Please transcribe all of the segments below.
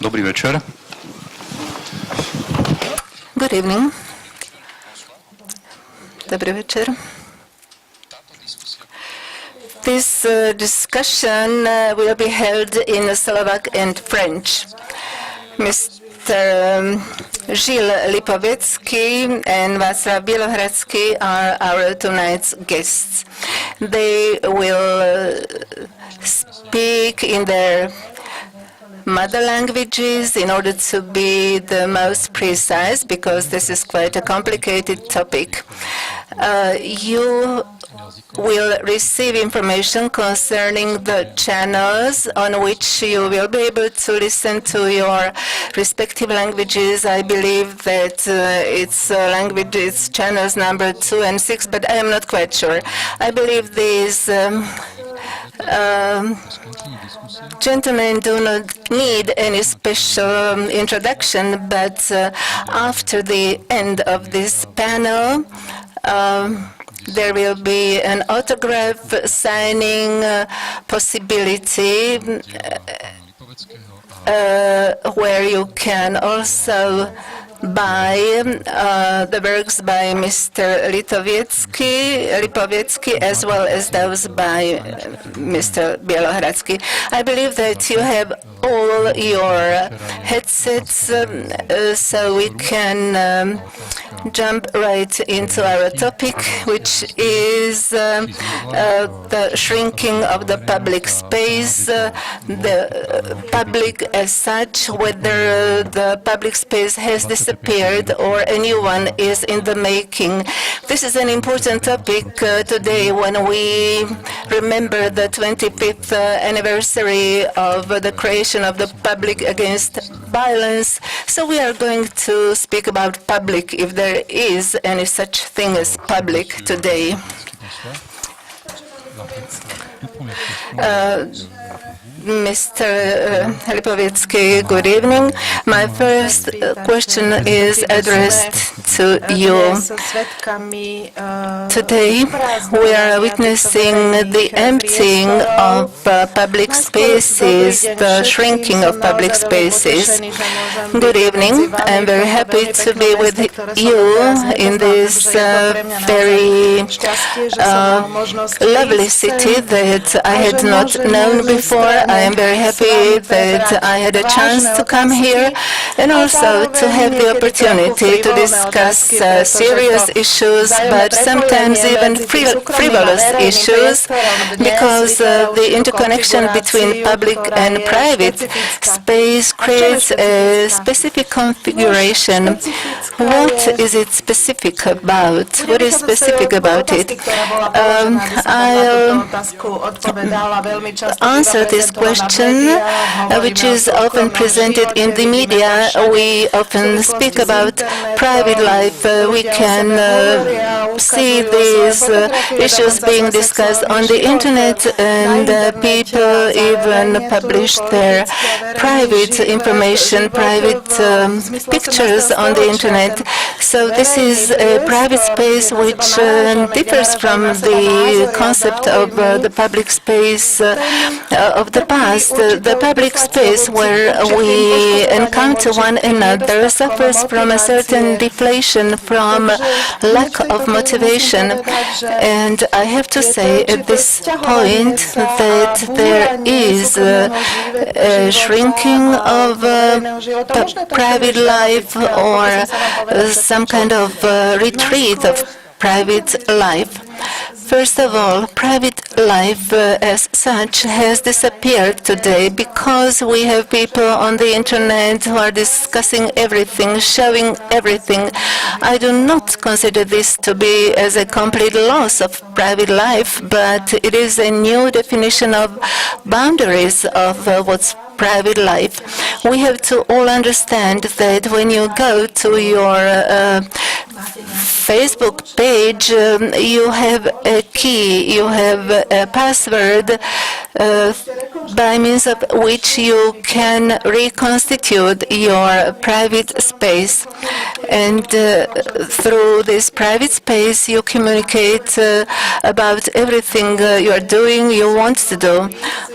Dobrý večer. Good evening. Dobrý večer. This discussion will be held in Slovak and French. Mr. Gilles Lipovetsky and Václav Bělohradský are our tonight's guests. They will speak in their mother languages in order to be the most precise, because this is quite a complicated topic. You will receive information concerning the channels on which you will be able to listen to your respective languages. I believe that it's channels number 2 and 6, but I am not quite sure. I believe these gentlemen do not need any special introduction, but after the end of this panel, there will be an autograph signing possibility where you can also buy the works by Mr. Lipovetsky as well as those by Mr. Bělohradský. I believe that you have all your headsets, so we can jump right into our topic, which is the shrinking of the public space, the public as such, whether the public space has disappeared or a new one is in the making. This is an important topic today when we remember the 25th anniversary of the creation of the Public Against Violence. So we are going to speak about public, if there is any such thing as public today. Mr. Lipovetsky, good evening. My first question is addressed to you. Today, we are witnessing the emptying of public spaces, the shrinking of public spaces. Good evening. I'm very happy to be with you in this very lovely city that I had not known before. I am very happy that I had a chance to come here and also to have the opportunity to discuss serious issues, but sometimes even frivolous issues, because the interconnection between public and private space creates a specific configuration. What is it specific about? What is specific about it? I'll answer this question, which is often presented in the media. We often speak about private life. We can see these issues being discussed on the internet, and people even publish their private information, private pictures on the internet. So this is a private space which differs from the concept of the public space of the past. The public space where we encounter one another suffers from a certain deflation, from lack of motivation. And I have to say at this point that there is a shrinking of private life, or some kind of retreat of private life. First of all, private life as such has disappeared today because we have people on the internet who are discussing everything, showing everything. I do not consider this to be as a complete loss of private life, but it is a new definition of boundaries of what's private life. We have to all understand that when you go to your Facebook page, you have a key, you have a password, by means of which you can reconstitute your private space. And through this private space, you communicate about everything you are doing, you want to do.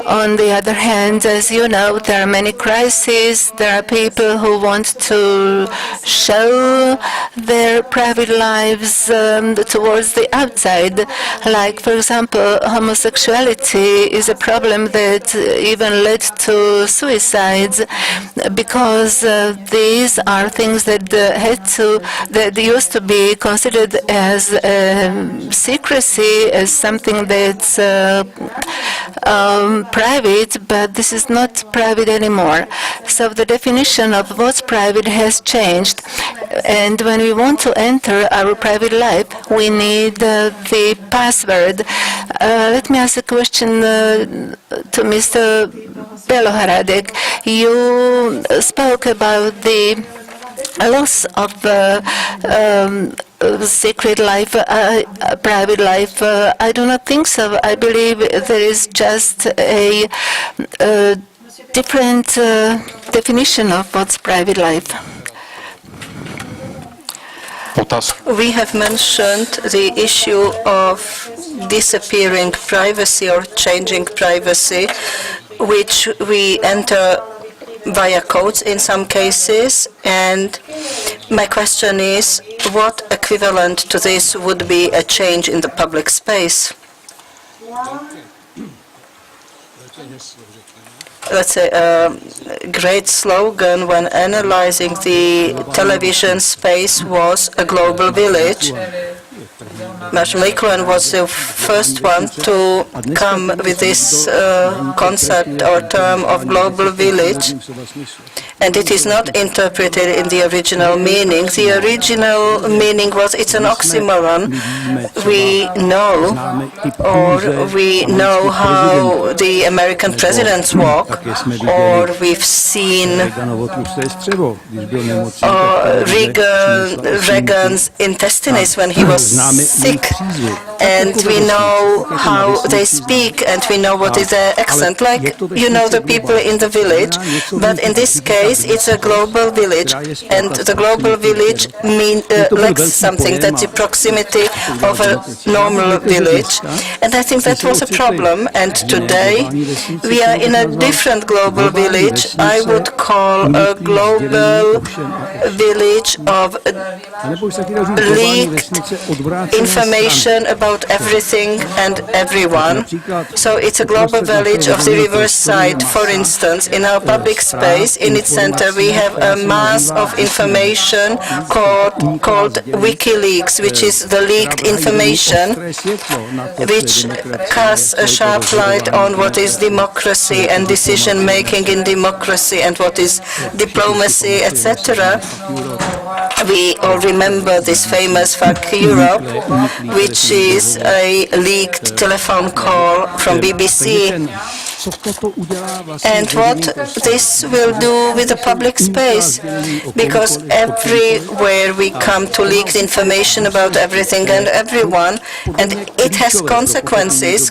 On the other hand, as you know, there are many crises. There are people who want to show their private lives towards the outside. Like, for example, homosexuality is a problem that even led to suicides, because these are things that that used to be considered as secrecy, as something that's private, but this is not private anymore. So the definition of what's private has changed. And when we want to enter our private life, we need the password. Let me ask a question to Mr. Bělohradský. You spoke about the loss of secret life, private life. I do not think so. I believe there is just a different definition of what's private life. We have mentioned the issue of disappearing privacy or changing privacy, which we enter via codes in some cases, and my question is, what equivalent to this would be a change in the public space? Let's say a great slogan when analyzing the television space was a global village. Michal was the first one to come with this concept or term of global village, and it is not interpreted in the original meaning. The original meaning was it's an oxymoron. We know how the American presidents walk, or we've seen Reagan's intestines when he was sick, and we know how they speak, and we know what is their accent, like the people in the village. But in this case, it's a global village, and the global village lacks something. That's the proximity of a normal village, and I think that was a problem. And today we are in a different global village. I would call a global village of leaked information about everything and everyone. So it's a global village of the reverse side. For instance, in our public space, in its center, we have a mass of information called WikiLeaks, which is the leaked information, which casts a sharp light on what is democracy and decision-making in democracy and what is diplomacy, etc. We all remember this famous Fuck Europe, which is a leaked telephone call from BBC. And what this will do with the public space, because everywhere we come to leaked information about everything and everyone, and it has consequences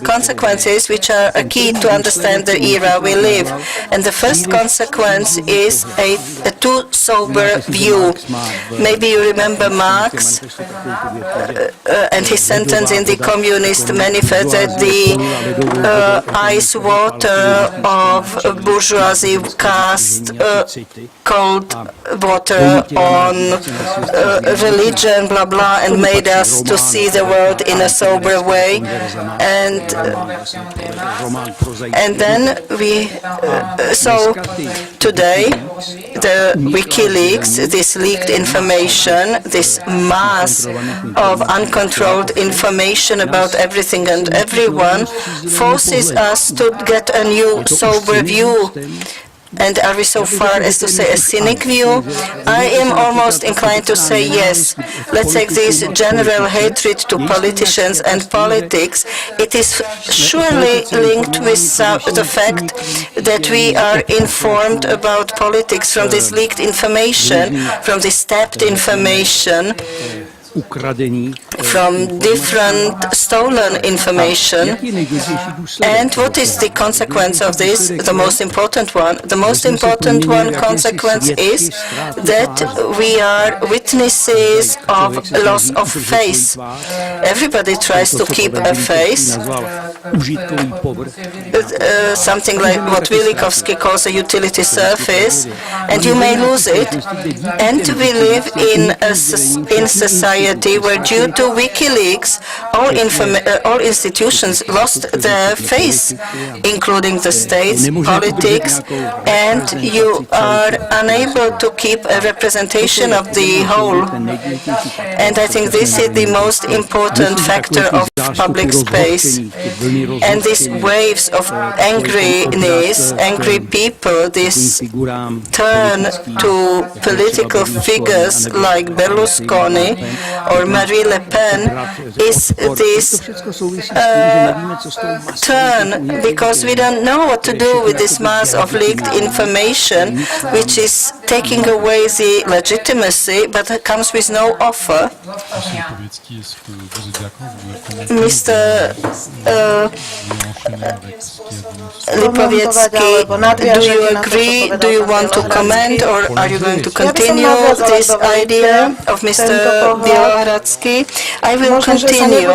which are a key to understand the era we live. And the first consequence is a too sober view. Maybe you remember Marx and his sentence in the Communist Manifest that the ice water of bourgeoisie cast cold water on religion, blah, blah, and made us to see the world in a sober way. And then so today, the WikiLeaks, this leaked information, this mass of uncontrolled information about everything and everyone, forces us to get a new sober view. And are we so far as to say a cynic view? I am almost inclined to say yes. Let's take this general hatred to politicians and politics. It is surely linked with the fact that we are informed about politics from this leaked information, from this tapped information. from different stolen information. And what is the consequence of this? The most important one. The most important one consequence is that we are witnesses of loss of face. Everybody tries to keep a face, something like what Lipovetsky calls a utility surface, and you may lose it. And we live in society where due to WikiLeaks, all institutions lost their face, including the states, politics, and you are unable to keep a representation of the whole. And I think this is the most important factor of public space. And these waves of angriness, angry people, this turn to political figures like Berlusconi or Marie Le Pen is this turn because we don't know what to do with this mass of leaked information, which is taking away the legitimacy, but it comes with no offer. Mr. Lipovetsky, do you agree? Do you want to comment, or are you going to continue this idea of Mr. Bělohradský? I will continue,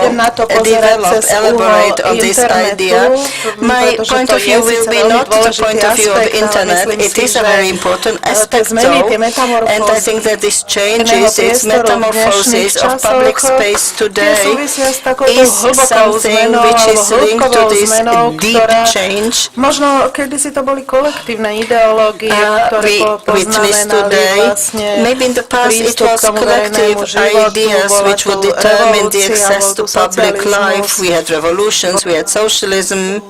elaborate on this idea. My point of view will be not the point of view of internet. It is a very important aspect, though, and I think that this changes, its metamorphosis of public space today is something which is linked to this deep change. We witness today, maybe in the past it was collective ideas which would determine the access to public life. We had revolutions, we had socialism,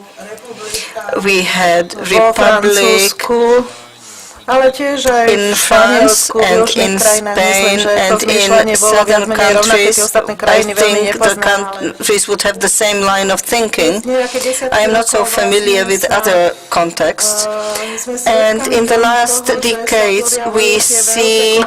we had republic in France and in Spain and in southern countries. I think the countries would have the same line of thinking. I am not so familiar with other contexts. And in the last decades, we see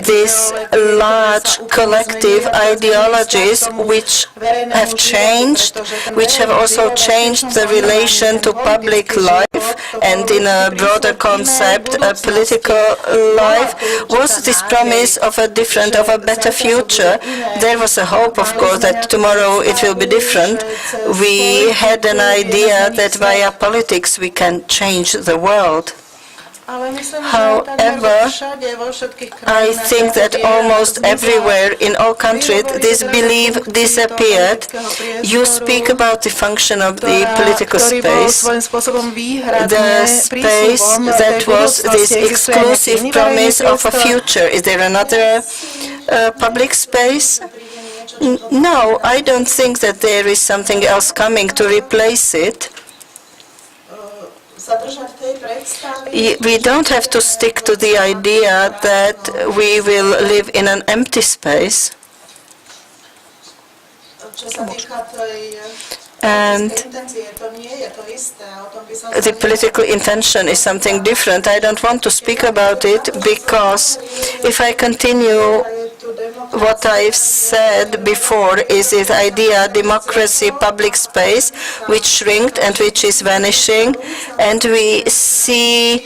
these large collective ideologies which have changed, which have also changed the relation to public life, and in a broader concept, a political life, was this promise of a different, of a better future. There was a hope, of course, that tomorrow it will be different. We had an idea that via politics we can change the world. However, I think that almost everywhere in all countries this belief disappeared. You speak about the function of the political space, the space that was this exclusive promise of a future. Is there another public space? No, I don't think that there is something else coming to replace it. We don't have to stick to the idea that we will live in an empty space. And the political intention is something different. I don't want to speak about it because if I continue what I've said before is this idea, democracy, public space, which shrinked and which is vanishing, and we see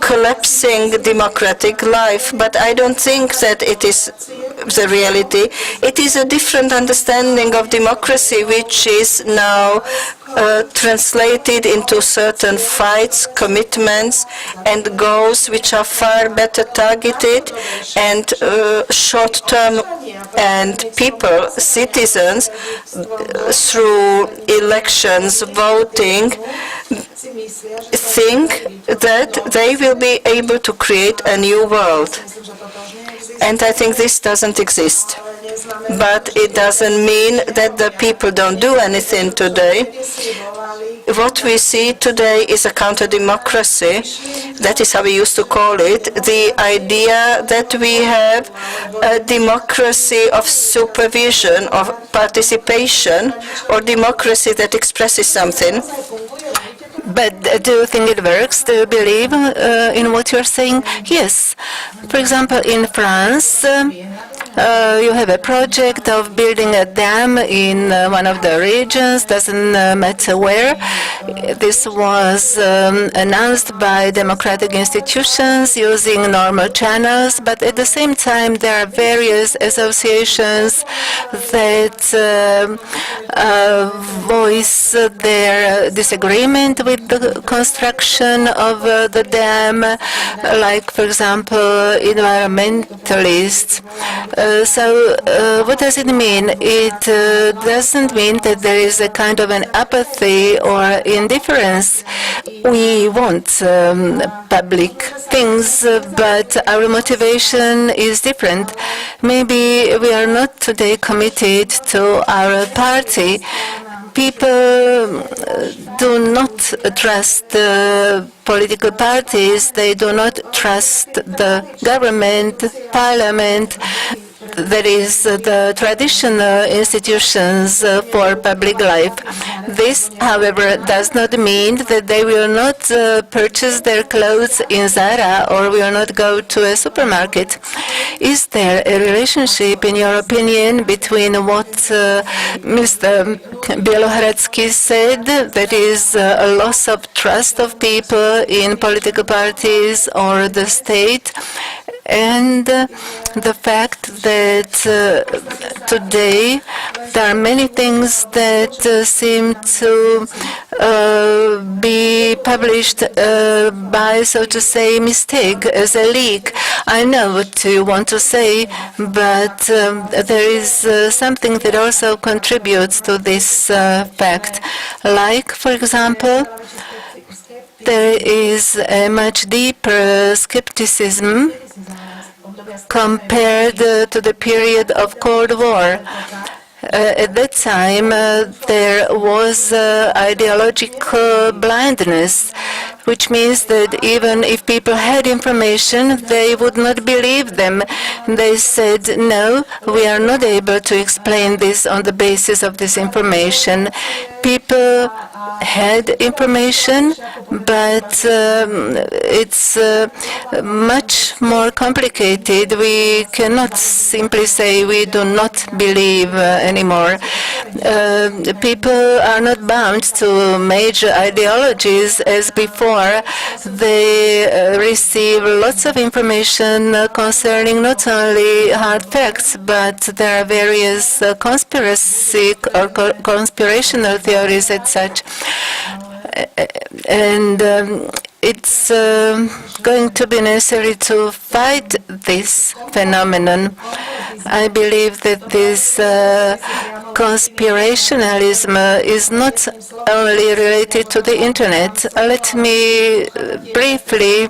collapsing democratic life, but I don't think that it is the reality. It is a different understanding of democracy which is now translated into certain fights, commitments, and goals which are far better targeted and short-term, and people, citizens, through elections, voting, think that they will be able to create a new world. And I think this doesn't exist. But it doesn't mean that the people don't do anything today. What we see today is a counter-democracy. That is how we used to call it. The idea that we have a democracy of supervision, of participation, or democracy that expresses something. But do you think it works? Do you believe in what you're saying? Yes. For example, in France, you have a project of building a dam in one of the regions, doesn't matter where. This was announced by democratic institutions using normal channels, but at the same time there are various associations that voice their disagreement with the construction of the dam, like, for example, environmentalists. So what does it mean? It doesn't mean that there is a kind of an apathy or indifference. We want public things, but our motivation is different. Maybe we are not today committed to our party. People do not trust political parties. They do not trust the government, parliament, that is the traditional institutions for public life. This, however, does not mean that they will not purchase their clothes in Zara or will not go to a supermarket. Is there a relationship, in your opinion, between what Mr. Bělohradský said, that is a loss of trust of people in political parties or the state, and the fact that today there are many things that seem to be published by, so to say, mistake, as a leak? I know what you want to say, but there is something that also contributes to this fact. Like, for example, there is a much deeper skepticism compared to the period of Cold War. At that time, there was ideological blindness, which means that even if people had information, they would not believe them. They said, no, we are not able to explain this on the basis of this information. People had information, but it's much more complicated. We cannot simply say we do not believe anymore. People are not bound to major ideologies as before. They receive lots of information concerning not only hard facts, but there are various conspiracy or conspirational theories and such. And it's going to be necessary to fight this phenomenon. I believe that this conspirationalism is not only related to the Internet. Let me briefly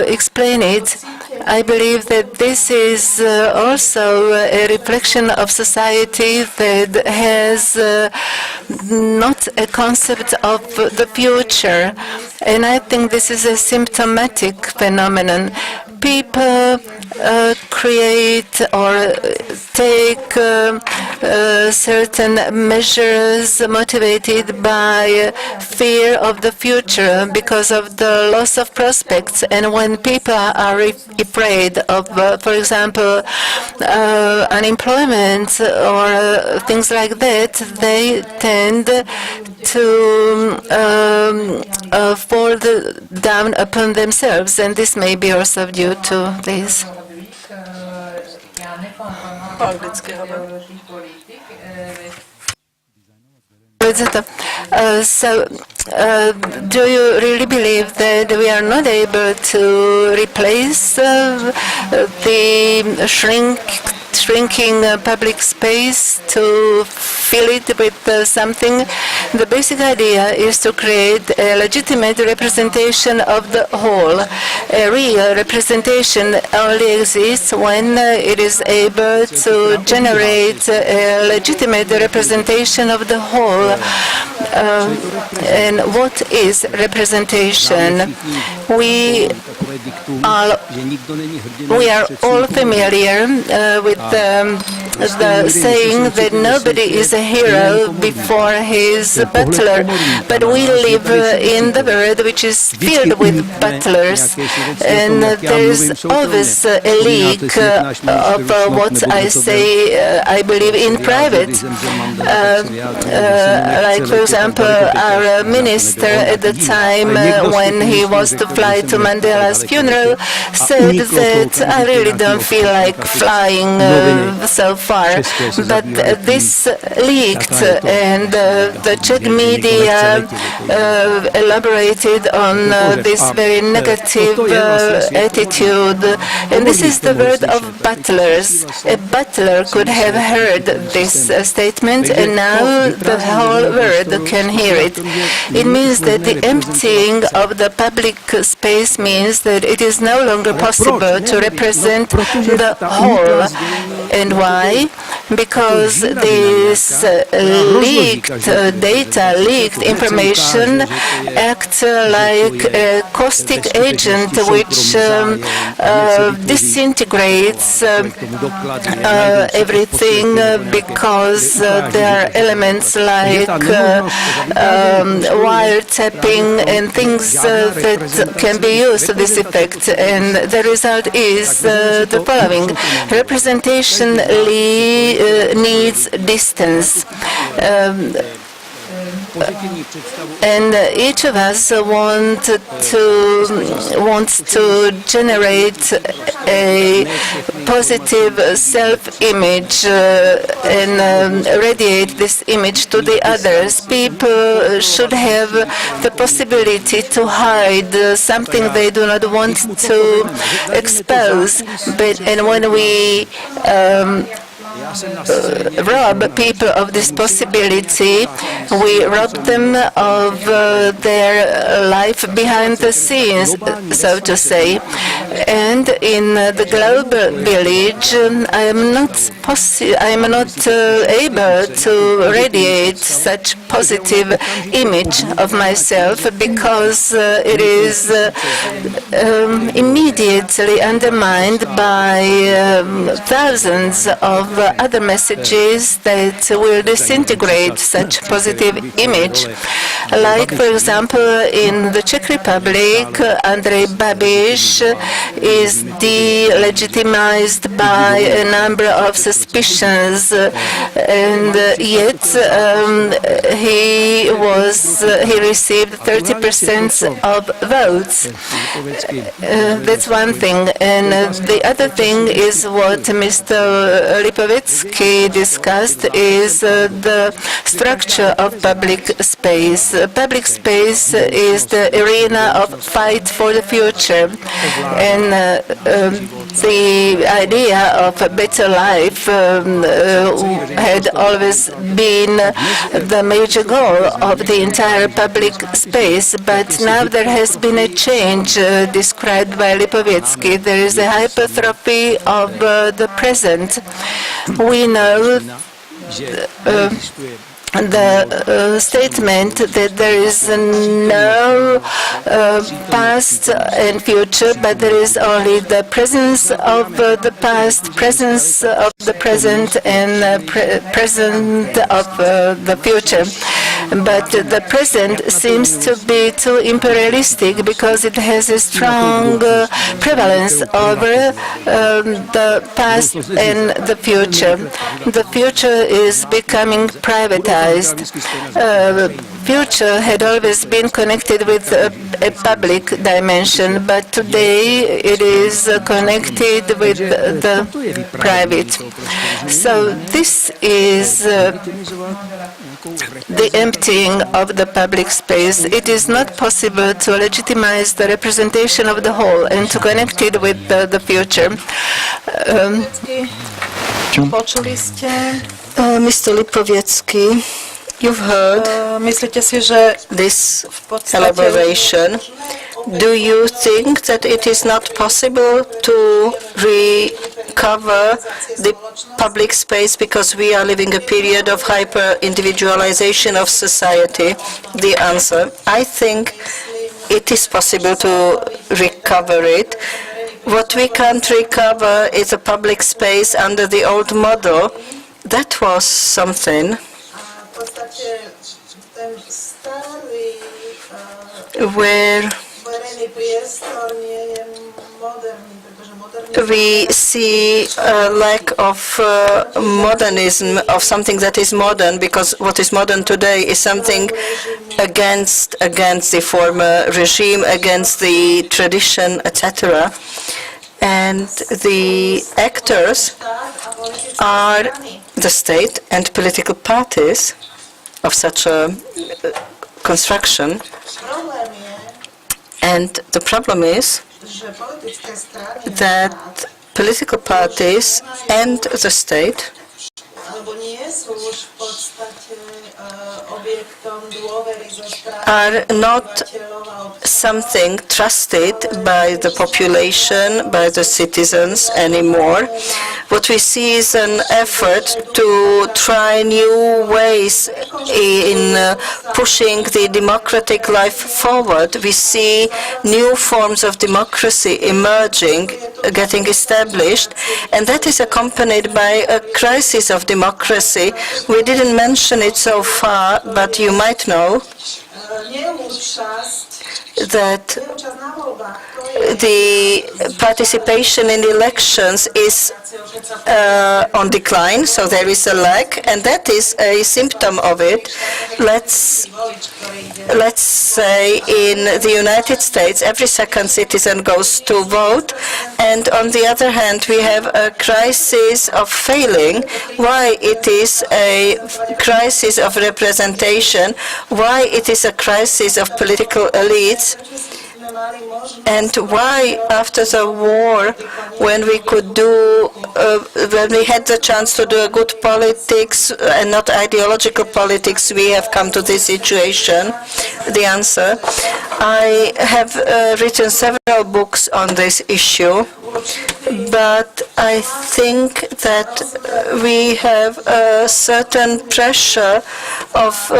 explain it. I believe that this is also a reflection of society that has not a concept of the future. And I think this is a symptomatic phenomenon. People create or take certain measures motivated by fear of the future because of the loss of prospects. And when people are afraid of, for example, unemployment or things like that, they tend to fall down upon themselves, and this may be also due to this. So, do you really believe that we are not able to replace the shrinking public space to fill it with something? The basic idea is to create a legitimate representation of the whole. A real representation only exists when it is able to generate a legitimate representation of the whole. And what is representation? We are all familiar with the saying that nobody is a hero before his butler, but we live in the world which is filled with butlers, and there is always a leak of what I say, I believe, in private. Like, for example, our minister at the time when he was to fly to Mandela's funeral said that I really don't feel like flying so far, but this leaked, and the Czech media elaborated on this very negative attitude, and this is the word of butlers. A butler could have heard this statement, and now the whole world can hear it. It means that the emptying of the public space means that it is no longer possible to represent the whole. And why? Because this leaked data, leaked information acts like a caustic agent which disintegrates everything, because there are elements like wiretapping and things that can be used to this effect. And the result is the following. Representation needs distance. And each of us wants to generate a positive self-image and radiate this image to the others. People should have the possibility to hide something they do not want to expose. And when we rob people of this possibility, we rob them of their life behind the scenes, so to say. And in the global village, I am not able to radiate such positive image of myself, because it is immediately undermined by thousands of other messages that will disintegrate such positive image. Like, for example, in the Czech Republic, Andrej Babiš is delegitimized by a number of suspicions, and yet he received 30% of votes. That's one thing. And the other thing is what Mr. Lipovetsky discussed, is the structure of public space. Public space is the arena of fight for the future, and the idea of a better life had always been the major goal of the entire public space. But now there has been a change described by Lipovetsky. There is a hypertrophy of the present. We know the statement that there is no past and future, but there is only the presence of the past, presence of the present, and present of the future. But the present seems to be too imperialistic, because it has a strong prevalence over the past and the future. The future is becoming privatized. Future had always been connected with a public dimension, but today it is connected with the private. So this is the emptying of the public space. It is not possible to legitimize the representation of the whole and to connect it with the future. Mr. Lipovetsky You've heard Myslíte si, že this v podstate elaboration. Do you think that it is not possible to recover the public space because we are living a period of hyper-individualization of society? The answer, I think it is possible to recover it. What we can't recover is a public space under the old model. That was something where we see a lack of modernism, of something that is modern, because what is modern today is something against the former regime, against the tradition, etc. And the actors are the state and political parties of such a construction. And the problem is that political parties and the state are not something trusted by the population, by the citizens anymore. What we see is an effort to try new ways in pushing the democratic life forward. We see new forms of democracy emerging, getting established, and that is accompanied by a crisis of democracy. We didn't mention it so far, but you might know that the participation in elections is on decline, so there is a lack, and that is a symptom of it. Let's say in the United States, every second citizen goes to vote, and on the other hand, we have a crisis of failing. Why it is a crisis of representation? Why it is a crisis of political elites? And why, after the war, when we could when we had the chance to do a good politics and not ideological politics, we have come to this situation? The answer, I have written several books on this issue, but I think that we have a certain pressure of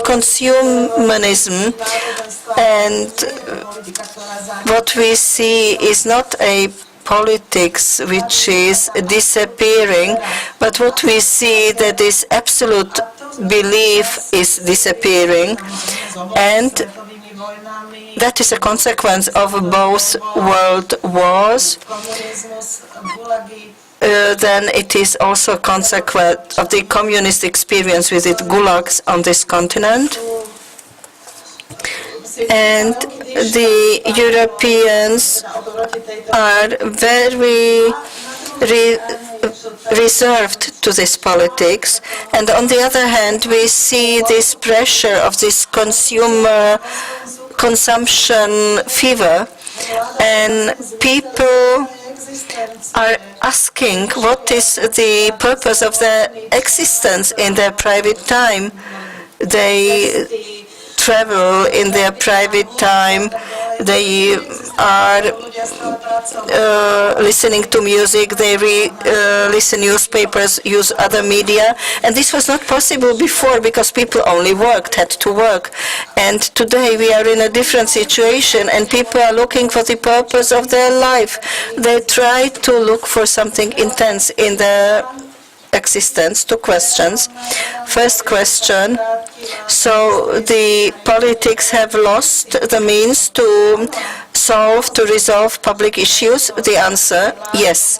consumerism, and what we see is not a politics which is disappearing, but what we see that this absolute belief is disappearing, and that is a consequence of both world wars. Then it is also a consequence of the communist experience with its gulags on this continent. And the Europeans are very reserved to this politics. And on the other hand, we see this pressure of this consumption fever, and people are asking what is the purpose of their existence in their private time. They travel in their private time, they are listening to music, they listen newspapers, use other media, and this was not possible before because people only had to work. And today we are in a different situation, and people are looking for the purpose of their life. They try to look for something intense in their existence. Two questions. First question, so the politics have lost the means to resolve public issues? The answer, yes.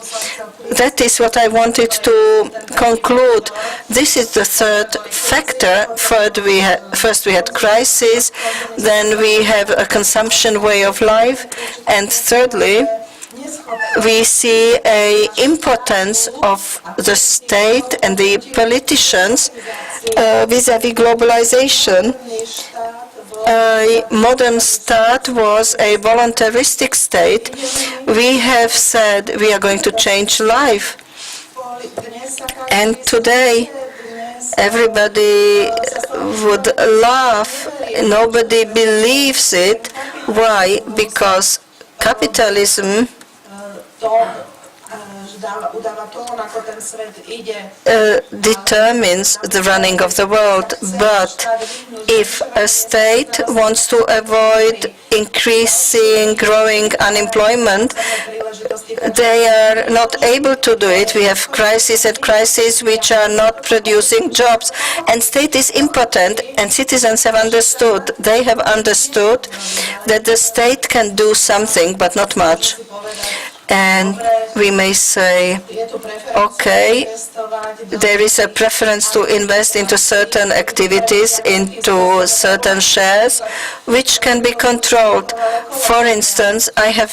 That is what I wanted to conclude. This is the third factor. First we had crisis, then we have a consumption way of life, and thirdly, we see an impotence of the state and the politicians vis-à-vis globalization. A modern state was a voluntaristic state. We have said we are going to change life. And today everybody would laugh. Nobody believes it. Why? Because capitalism determines the running of the world. But if a state wants to avoid increasing, growing unemployment, they are not able to do it. We have crises and crises which are not producing jobs. And state is impotent, and citizens have understood. They have understood that the state can do something, but not much. And we may say, okay, there is a preference to invest into certain activities, into certain shares, which can be controlled. For instance, I have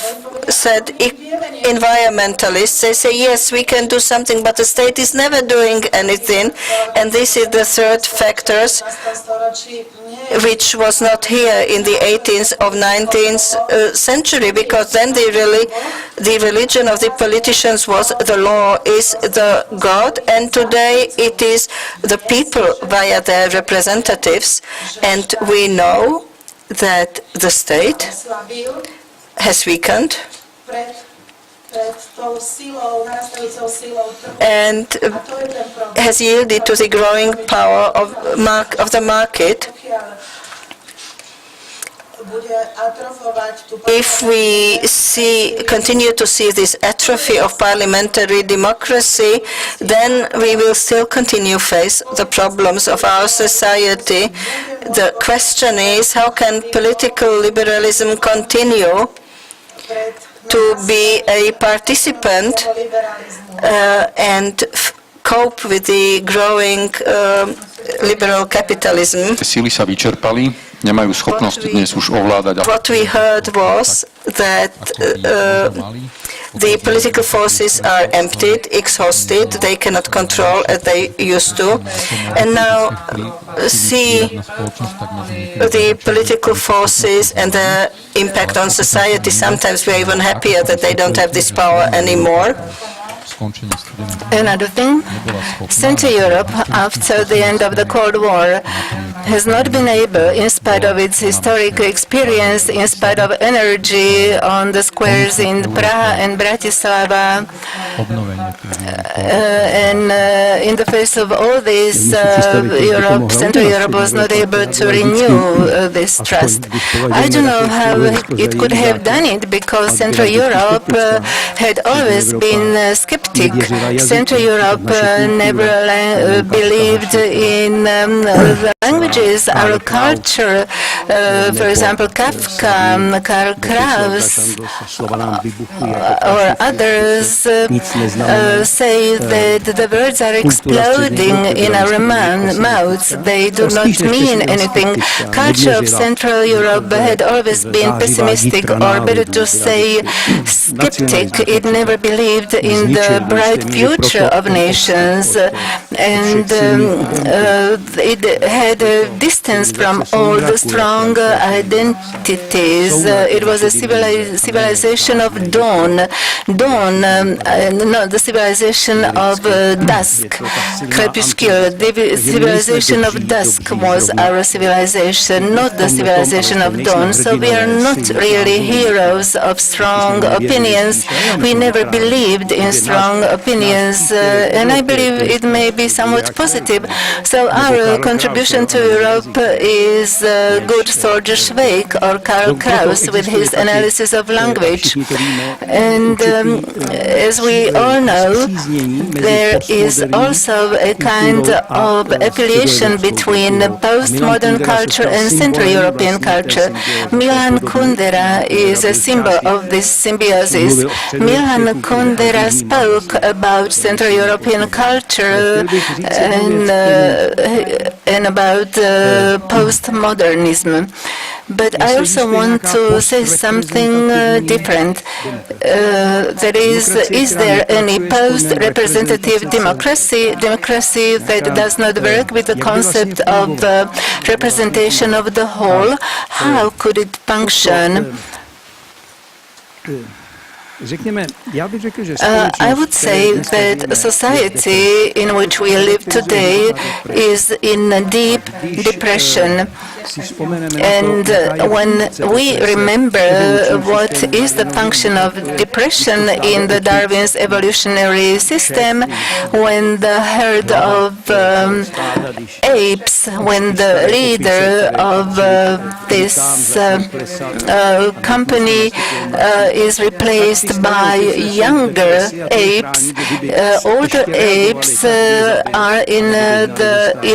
said environmentalists, they say, yes, we can do something, but the state is never doing anything. And this is the third factor, which was not here in the 18th or 19th century, because then the religion of the politicians was the law is the God, and today it is the people via their representatives. And we know that the state has weakened and has yielded to the growing power of the market. If we continue to see this atrophy of parliamentary democracy, then we will still continue face the problems of our society. The question is, how can political liberalism continue to be a participant and cope with the growing liberal capitalism? Síly sa vyčerpali, nemajú schopnosti dnes už ovládať. What we heard was that the political forces are emptied, exhausted, they cannot control as they used to. And now see the political forces and the impact on society. Sometimes we're even happier that they don't have this power anymore. Another thing, Central Europe, after the end of the Cold War, has not been able, in spite of its historic experience, in spite of energy on the squares in Praha and Bratislava, and in the face of all this, Central Europe was not able to renew this trust. I don't know how it could have done it, because Central Europe had always been skeptical. Central Europe never believed in the languages, our culture. For example, Kafka, Karl Kraus, or others say that the words are exploding in our mouths. They do not mean anything. Culture of Central Europe had always been pessimistic, or better to say, skeptic. It never believed in the bright future of nations, and it had a distance from all the strong identities. It was a civilization of dawn, not the civilization of dusk, crepuscule. The civilization of dusk was our civilization, not the civilization of dawn. So we are not really heroes of strong opinions. We never believed in strong opinions, and I believe it may be somewhat positive. So our contribution to Europe is good George Schweik or Karl Kraus with his analysis of language. And as we all know, there is also a kind of affiliation between postmodern culture and Central European culture. Milan Kundera is a symbol of this symbiosis. Milan Kundera spoke about Central European culture and about postmodernism. But I also want to say something different. That is there any post-representative democracy that does not work with the concept of representation of the whole? How could it function? I would say that society in which we live today is in a deep depression. And when we remember what is the function of depression in the Darwin's evolutionary system, when the herd of apes, when the leader of this company is replaced by younger apes, older apes are in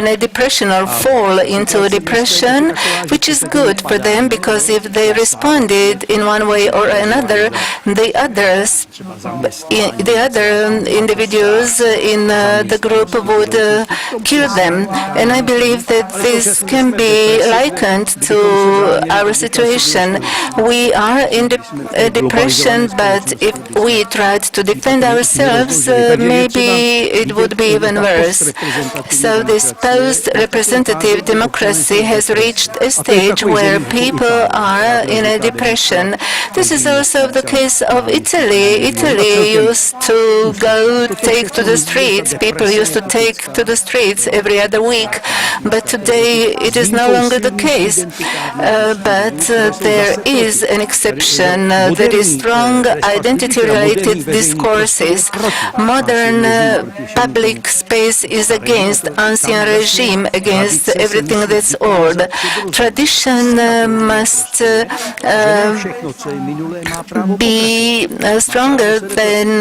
a depression or fall into a depression, which is good for them, because if they responded in one way or another, the other individuals in the group would kill them. And I believe that this can be likened to our situation. We are in depression, but if we tried to defend ourselves, maybe it would be even worse. So this post-representative democracy has reached a stage where people are in a depression. This is also the case of Italy. Italy used to take to the streets. People used to take to the streets every other week, but today it is no longer the case. But there is an exception. There is strong identity-related discourses. Modern public space is against ancien regime, against everything that's old. Tradition must be stronger than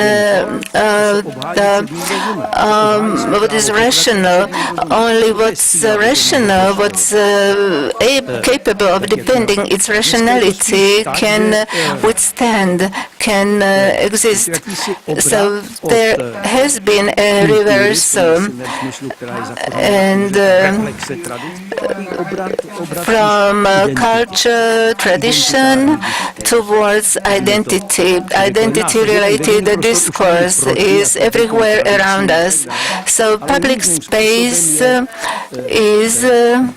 what is rational. Only what's rational, what's capable of defending its rationality can withstand, can exist. So there has been a reversal, and from culture, tradition towards identity. Identity-related discourse is everywhere around us. So public space is so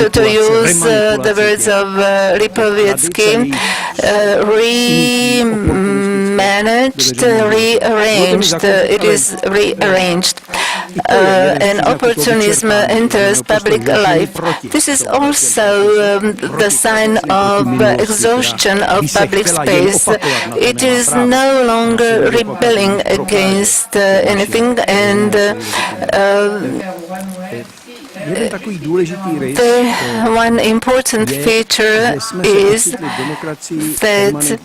to use the words of Lipovetsky, remanaged, rearranged. It is rearranged. And opportunism enters public life. This is also the sign of exhaustion of public space. It is no longer rebelling against anything, and one important feature is that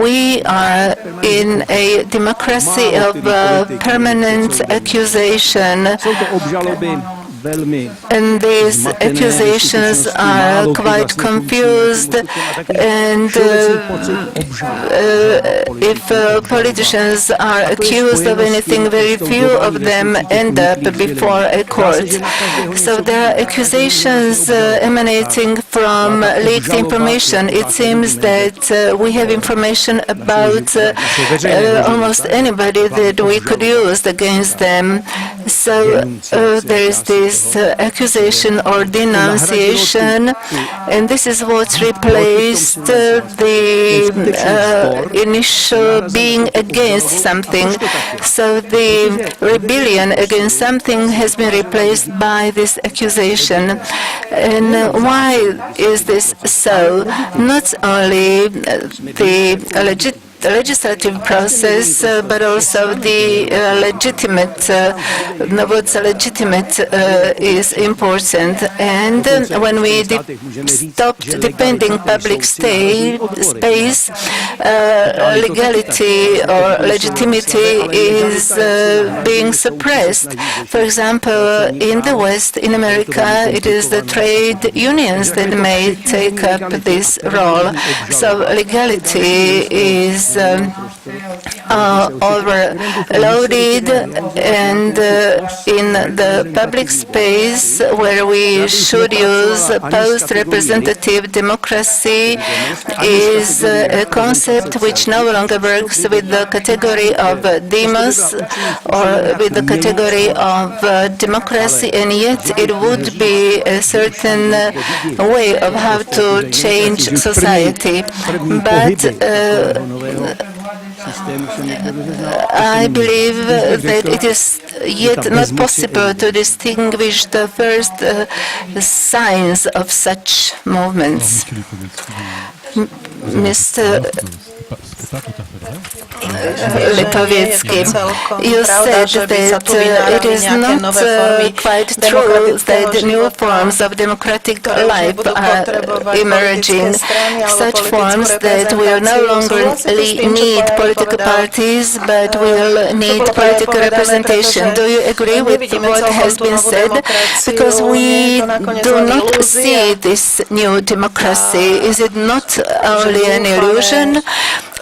we are in a democracy of permanent accusation. And these accusations are quite confused, and if politicians are accused of anything, very few of them end up before a court. So there are accusations emanating from leaked information. It seems that we have information about almost anybody that we could use against them. So there is this accusation or denunciation, and this is what replaced the initial being against something. So the rebellion against something has been replaced by this accusation. And why is this so? Not only the legislative process, but also the what's legitimate is important. And when we stopped defending public space, legality or legitimacy is being suppressed. For example, in the West, in America, it is the trade unions that may take up this role. So legality is is overloaded, and in the public space where we should use post-representative democracy is a concept which no longer works with the category of demos or with the category of democracy, and yet it would be a certain way of how to change society. But I believe that it is yet not possible to distinguish the first signs of such movements. Mr. Lipovetsky, you said that it is not quite true that new forms of democratic life are emerging, such forms that will no longer need political parties but will need political representation. Do you agree with what has been said? Because we do not see this new democracy. Is it not only an illusion?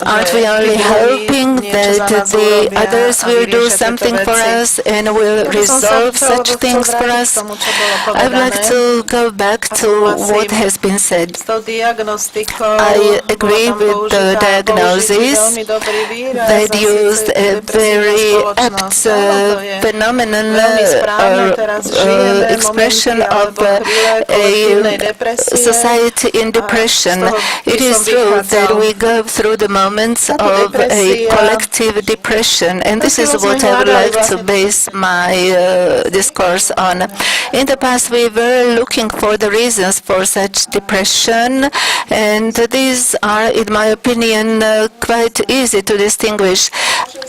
Aren't we only hoping that the others will do something for us and will resolve such things for us? I would like to go back to what has been said. I agree with the diagnosis that used a very apt phenomenon or expression of a society in depression. It is true that we go through the moments of a collective depression, and this is what I would like to base my discourse on. In the past, we were looking for the reasons for such depression, and these are, in my opinion, quite easy to distinguish.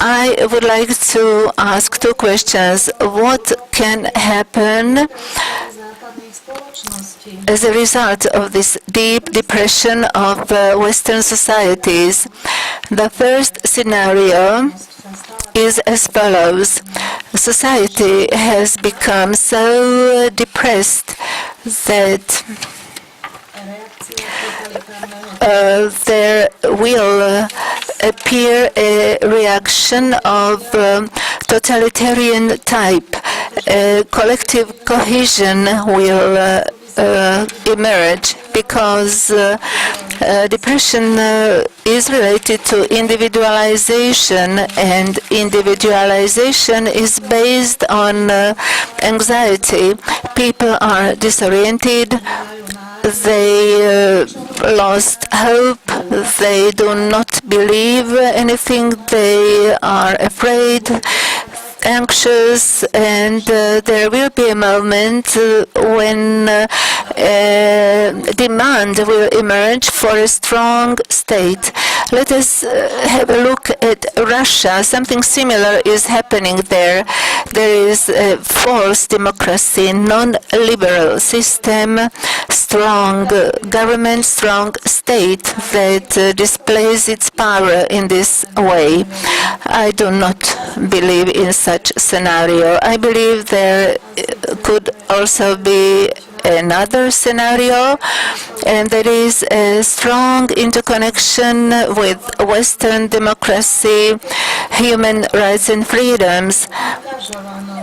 I would like to ask two questions. What can happen as a result of this deep depression of Western societies? The first scenario is as follows. Society has become so depressed that there will appear a reaction of totalitarian type. Collective cohesion will emerge because depression is related to individualization, and individualization is based on anxiety. People are disoriented. They lost hope, they do not believe anything, they are afraid, anxious, and there will be a moment when demand will emerge for a strong state. Let us have a look at Russia. Something similar is happening there. There is a false democracy, non-liberal system, strong government, strong state that displays its power in this way. I do not believe in such scenario. I believe there could also be another scenario, and that is a strong interconnection with Western democracy, human rights and freedoms,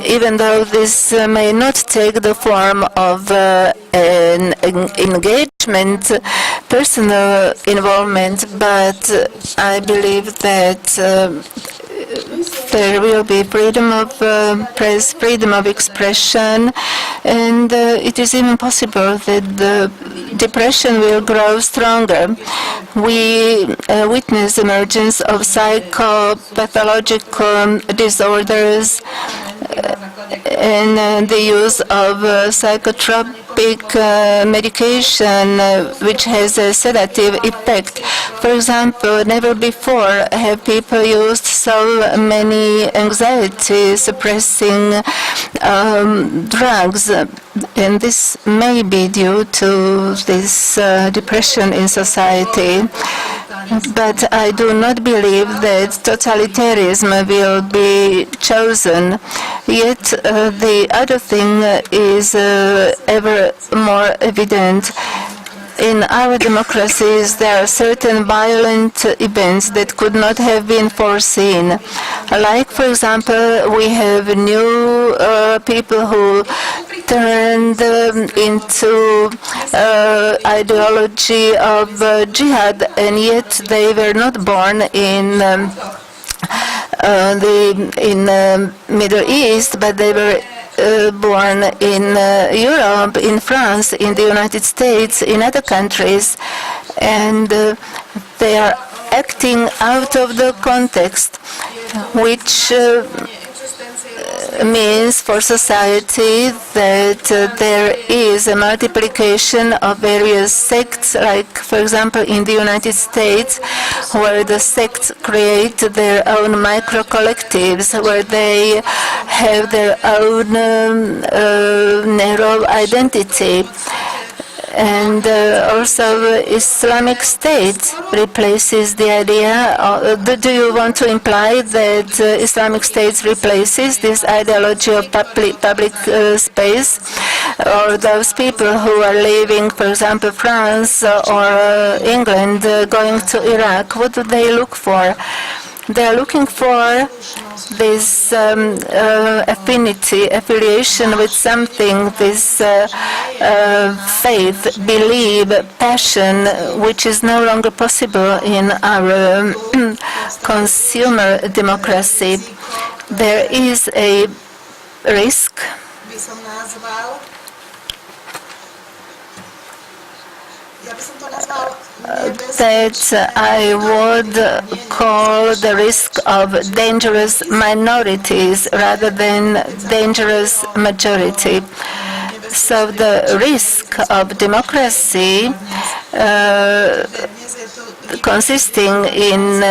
even though this may not take the form of an engagement, personal involvement, but I believe that there will be freedom of press, freedom of expression, and it is even possible that the depression will grow stronger. We witness the emergence of psychopathological disorders and the use of psychotropic medication which has a sedative effect. For example, never before have people used so many anxiety-suppressing drugs, and this may be due to this depression in society. But I do not believe that totalitarianism will be chosen. Yet the other thing is ever more evident. in our democracies there are certain violent events that could not have been foreseen. Like, for example, we have new people who turned into ideology of jihad, and yet they were not born in the Middle East, but they were born in Europe, in France, in the United States, in other countries, and they are acting out of the context, which means for society that there is a multiplication of various sects, like, for example, in the United States, where the sects create their own micro-collectives, where they have their own narrow identity. And also Islamic State replaces the idea. Do you want to imply that Islamic State replaces this ideology of public space? Or those people who are leaving, for example, France or England, going to Iraq, what do they look for? They are looking for this affiliation with something, this faith, belief, passion, which is no longer possible in our consumer democracy. There is a risk that I would call the risk of dangerous minorities rather than dangerous majority. So the risk of democracy consisting in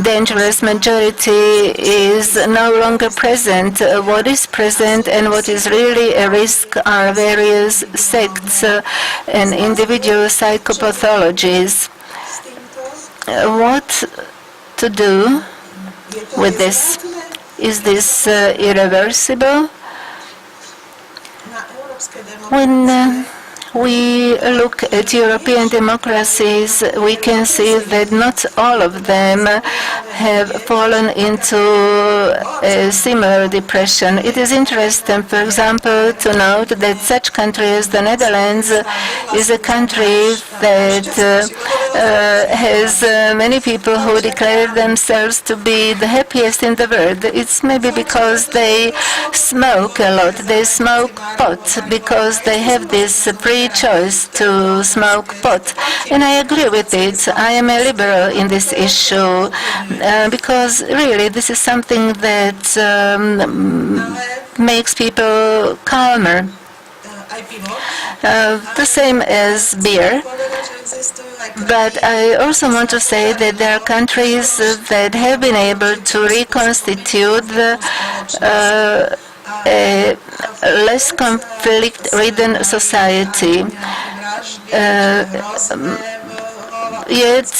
dangerous majority is no longer present. What is present and what is really a risk are various sects and individual psychopathologies. What to do with this? Is this irreversible? When we look at European democracies, we can see that not all of them have fallen into a similar depression. It is interesting, for example, to note that such country as the Netherlands is a country that has many people who declare themselves to be the happiest in the world. It's maybe because they smoke a lot. They smoke pot because they have this free choice to smoke pot. And I agree with it. I am a liberal in this issue because really this is something that makes people calmer. The same as beer. But I also want to say that there are countries that have been able to reconstitute a less conflict-ridden society. Yet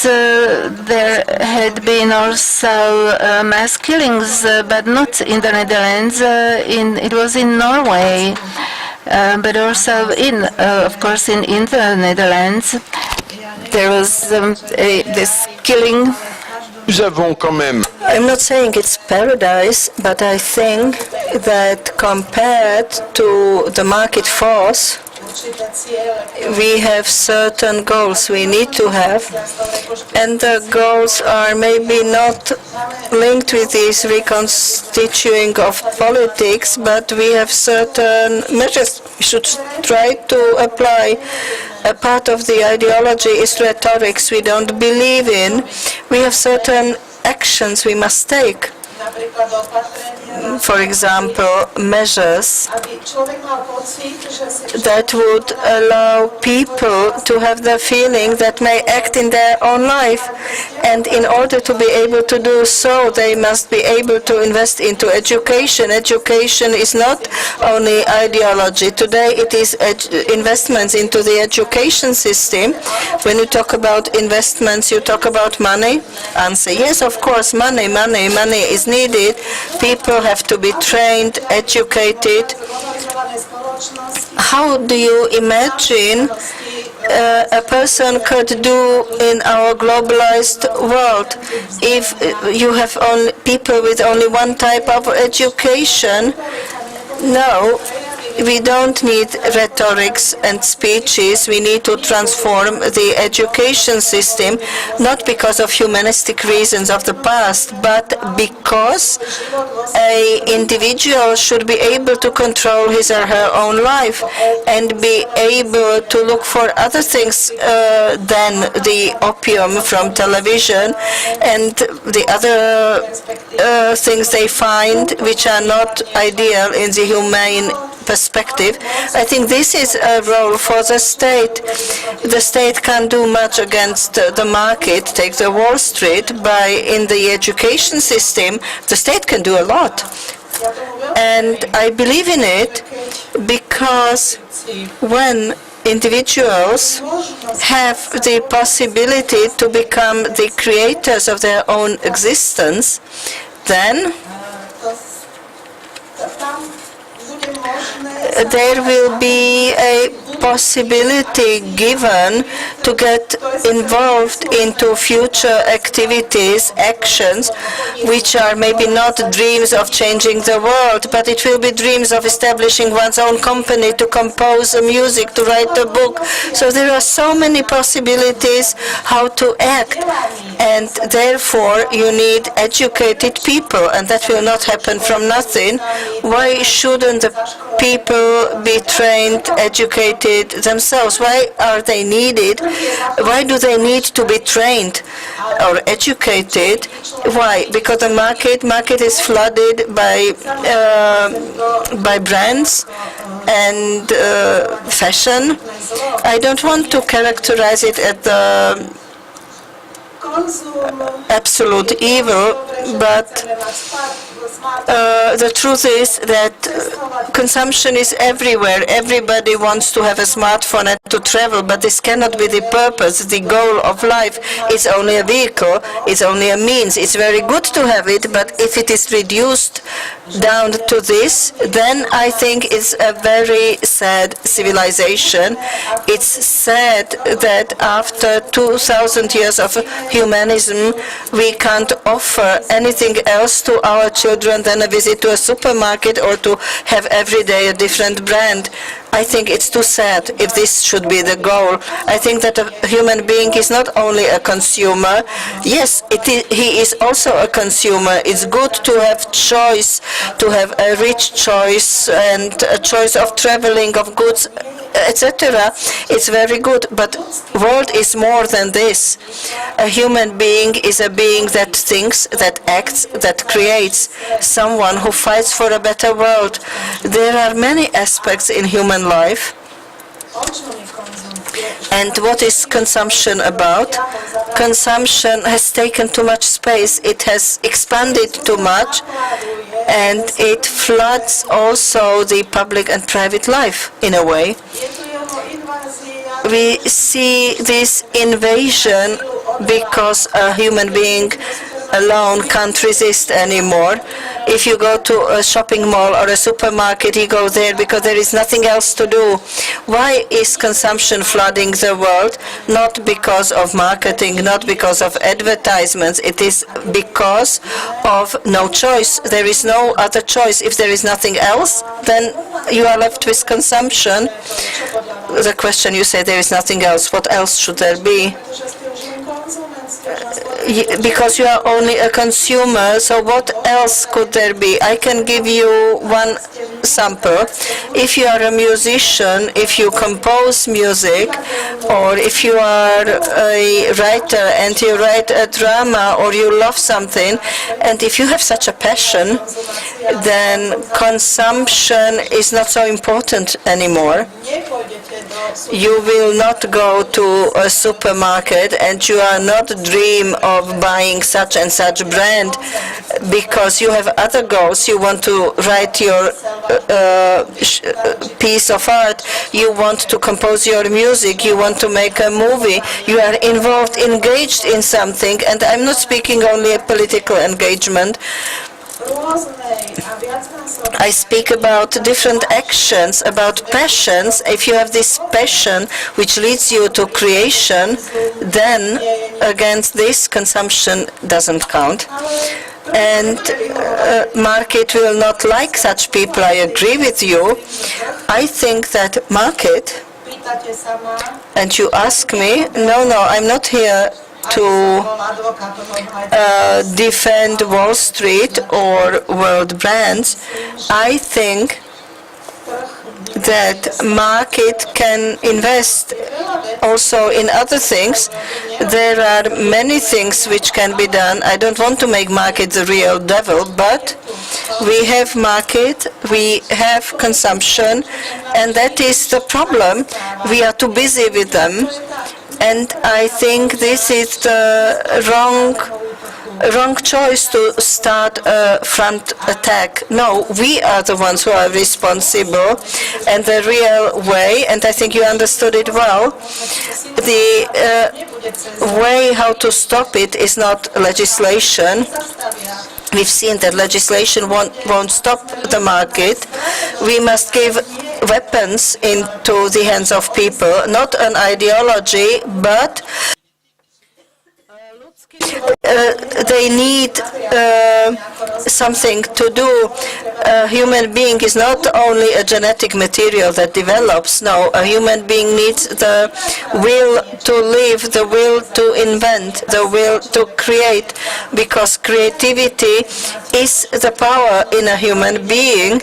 there had been also mass killings, but not in the Netherlands. It was in Norway, but also of course, in the Netherlands. There was this killing. I'm not saying it's paradise, but I think that compared to the market force, we have certain goals we need to have, and the goals are maybe not linked with this reconstituting of politics, but we have certain measures we should try to apply. A part of the ideology is rhetorics we don't believe in. We have certain actions we must take. For example, measures that would allow people to have the feeling that may act in their own life. And in order to be able to do so, they must be able to invest into education. Education is not only ideology. Today it is investments into the education system. When you talk about investments, you talk about money? Answer, yes, of course, money is needed. People have to be trained, educated, how do you imagine a person could do in our globalized world if you have only people with only one type of education? No, we don't need rhetorics and speeches. We need to transform the education system, not because of humanistic reasons of the past, but because an individual should be able to control his or her own life and be able to look for other things than the opium from television and the other things they find which are not ideal in the humane perspective. I think this is a role for the state. The state can't do much against the market. Take the Wall Street. In the education system, the state can do a lot. And I believe in it because when individuals have the possibility to become the creators of their own existence, then there will be a possibility given to get involved into future activities, actions, which are maybe not dreams of changing the world, but it will be dreams of establishing one's own company, to compose music, to write a book. So there are so many possibilities how to act, and therefore you need educated people, and that will not happen from nothing. Why shouldn't the people be trained, educated themselves? Why are they needed? Why do they need to be trained or educated? Why? Because the market is flooded by brands and fashion. I don't want to characterize it as the absolute evil, but the truth is that consumption is everywhere. Everybody wants to have a smartphone and to travel, but this cannot be the purpose, the goal of life. It's only a vehicle, it's only a means. It's very good to have it, but if it is reduced down to this, then I think it's a very sad civilization. It's sad that after 2,000 years of humanism, we can't offer anything else to our children than a visit to a supermarket or to have every day a different brand. I think it's too sad if this should be the goal. I think that a human being is not only a consumer. Yes, he is also a consumer. It's good to have choice, to have a rich choice and a choice of traveling, of goods, etc. It's very good, but world is more than this. A human being is a being that thinks, that acts, that creates, someone who fights for a better world. There are many aspects in human life. And what is consumption about? Consumption has taken too much space. It has expanded too much, and it floods also the public and private life in a way. We see this invasion because a human being alone can't resist anymore. If you go to a shopping mall or a supermarket, you go there because there is nothing else to do. Why is consumption flooding the world? Not because of marketing, not because of advertisements. It is because of no choice. There is no other choice. If there is nothing else, then you are left with consumption. The question, you say there is nothing else. What else should there be? Because you are only a consumer, so what else could there be? I can give you one sample. If you are a musician, if you compose music, or if you are a writer and you write a drama or you love something, and if you have such a passion, then consumption is not so important anymore. You will not go to a supermarket and you are not dream of buying such and such brand because you have other goals. You want to write your piece of art, you want to compose your music, you want to make a movie, you are involved, engaged in something, and I'm not speaking only a political engagement. I speak about different actions, about passions. If you have this passion which leads you to creation, then against this consumption doesn't count. And market will not like such people. I agree with you. I think that market, and you ask me, no, I'm not here to defend Wall Street or world brands. I think that market can invest also in other things. There are many things which can be done. I don't want to make market the real devil, but we have market, we have consumption, and that is the problem. We are too busy with them, and I think this is the wrong choice to start a front attack. No, we are the ones who are responsible, and the real way, and I think you understood it well, the way how to stop it is not legislation. We've seen that legislation won't stop the market. We must give weapons into the hands of people, not an ideology, but they need something to do. A human being is not only a genetic material that develops. No, a human being needs the will to live, the will to invent, the will to create, because creativity is the power in a human being.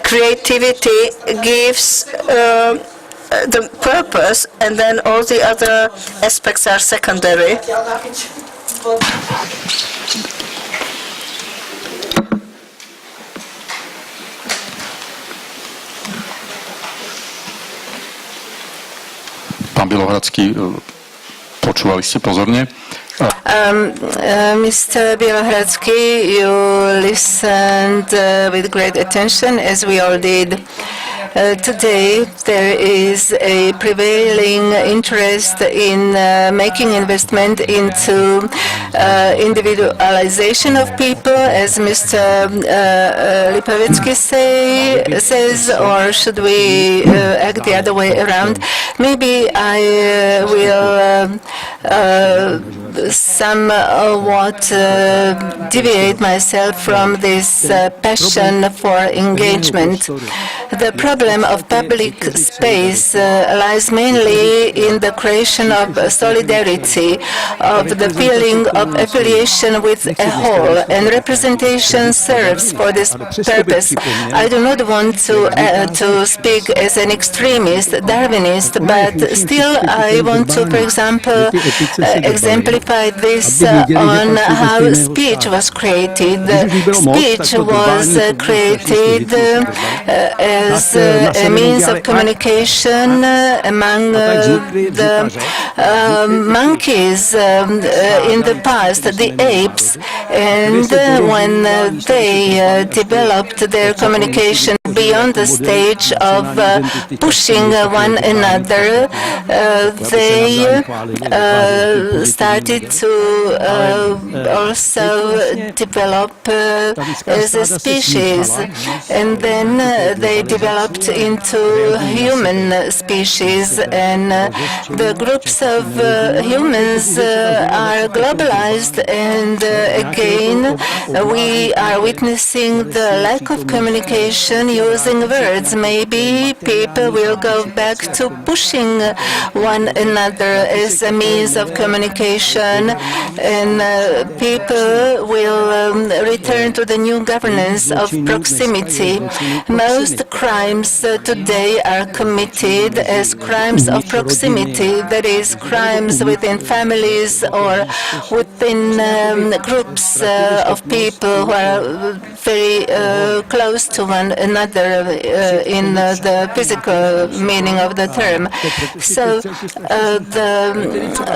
Creativity gives the purpose, and then all the other aspects are secondary. Pán Bělohradský, počúvali ste pozorne? Mr. Bělohradský, you listened with great attention, as we all did. Today, there is a prevailing interest in making investment into individualization of people, as Mr. Lipovetsky says, or should we act the other way around? Maybe I will somewhat deviate myself from this passion for engagement. The problem of public space lies mainly in the creation of solidarity, of the feeling of affiliation with a whole, and representation serves for this purpose. I do not want to speak as an extremist, Darwinist, but still I want to, for example, exemplify this on how speech was created. Speech was created as a means of communication among the monkeys in the past, the apes, and when they developed their communication beyond the stage of pushing one another, they started to also develop as a species, and then they developed into human species, and the groups of humans are globalized, and again we are witnessing the lack of communication using words. Maybe people will go back to pushing one another as a means of communication, and people will return to the new governance of proximity. Most crimes today are committed as crimes of proximity, that is, crimes within families or within groups of people who are very close to one another in the physical meaning of the term. So the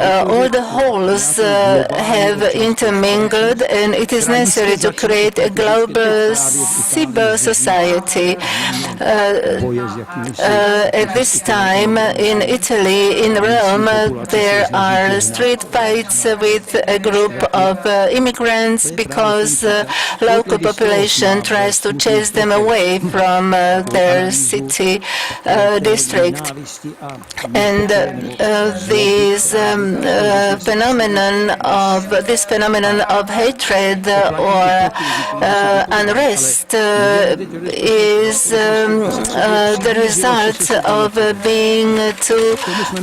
all the holes have intermingled, and it is necessary to create a global civil society. At this time in Italy, in Rome, there are street fights with a group of immigrants because local population tries to chase them away from their city district. And this phenomenon of hatred or unrest is the result of being too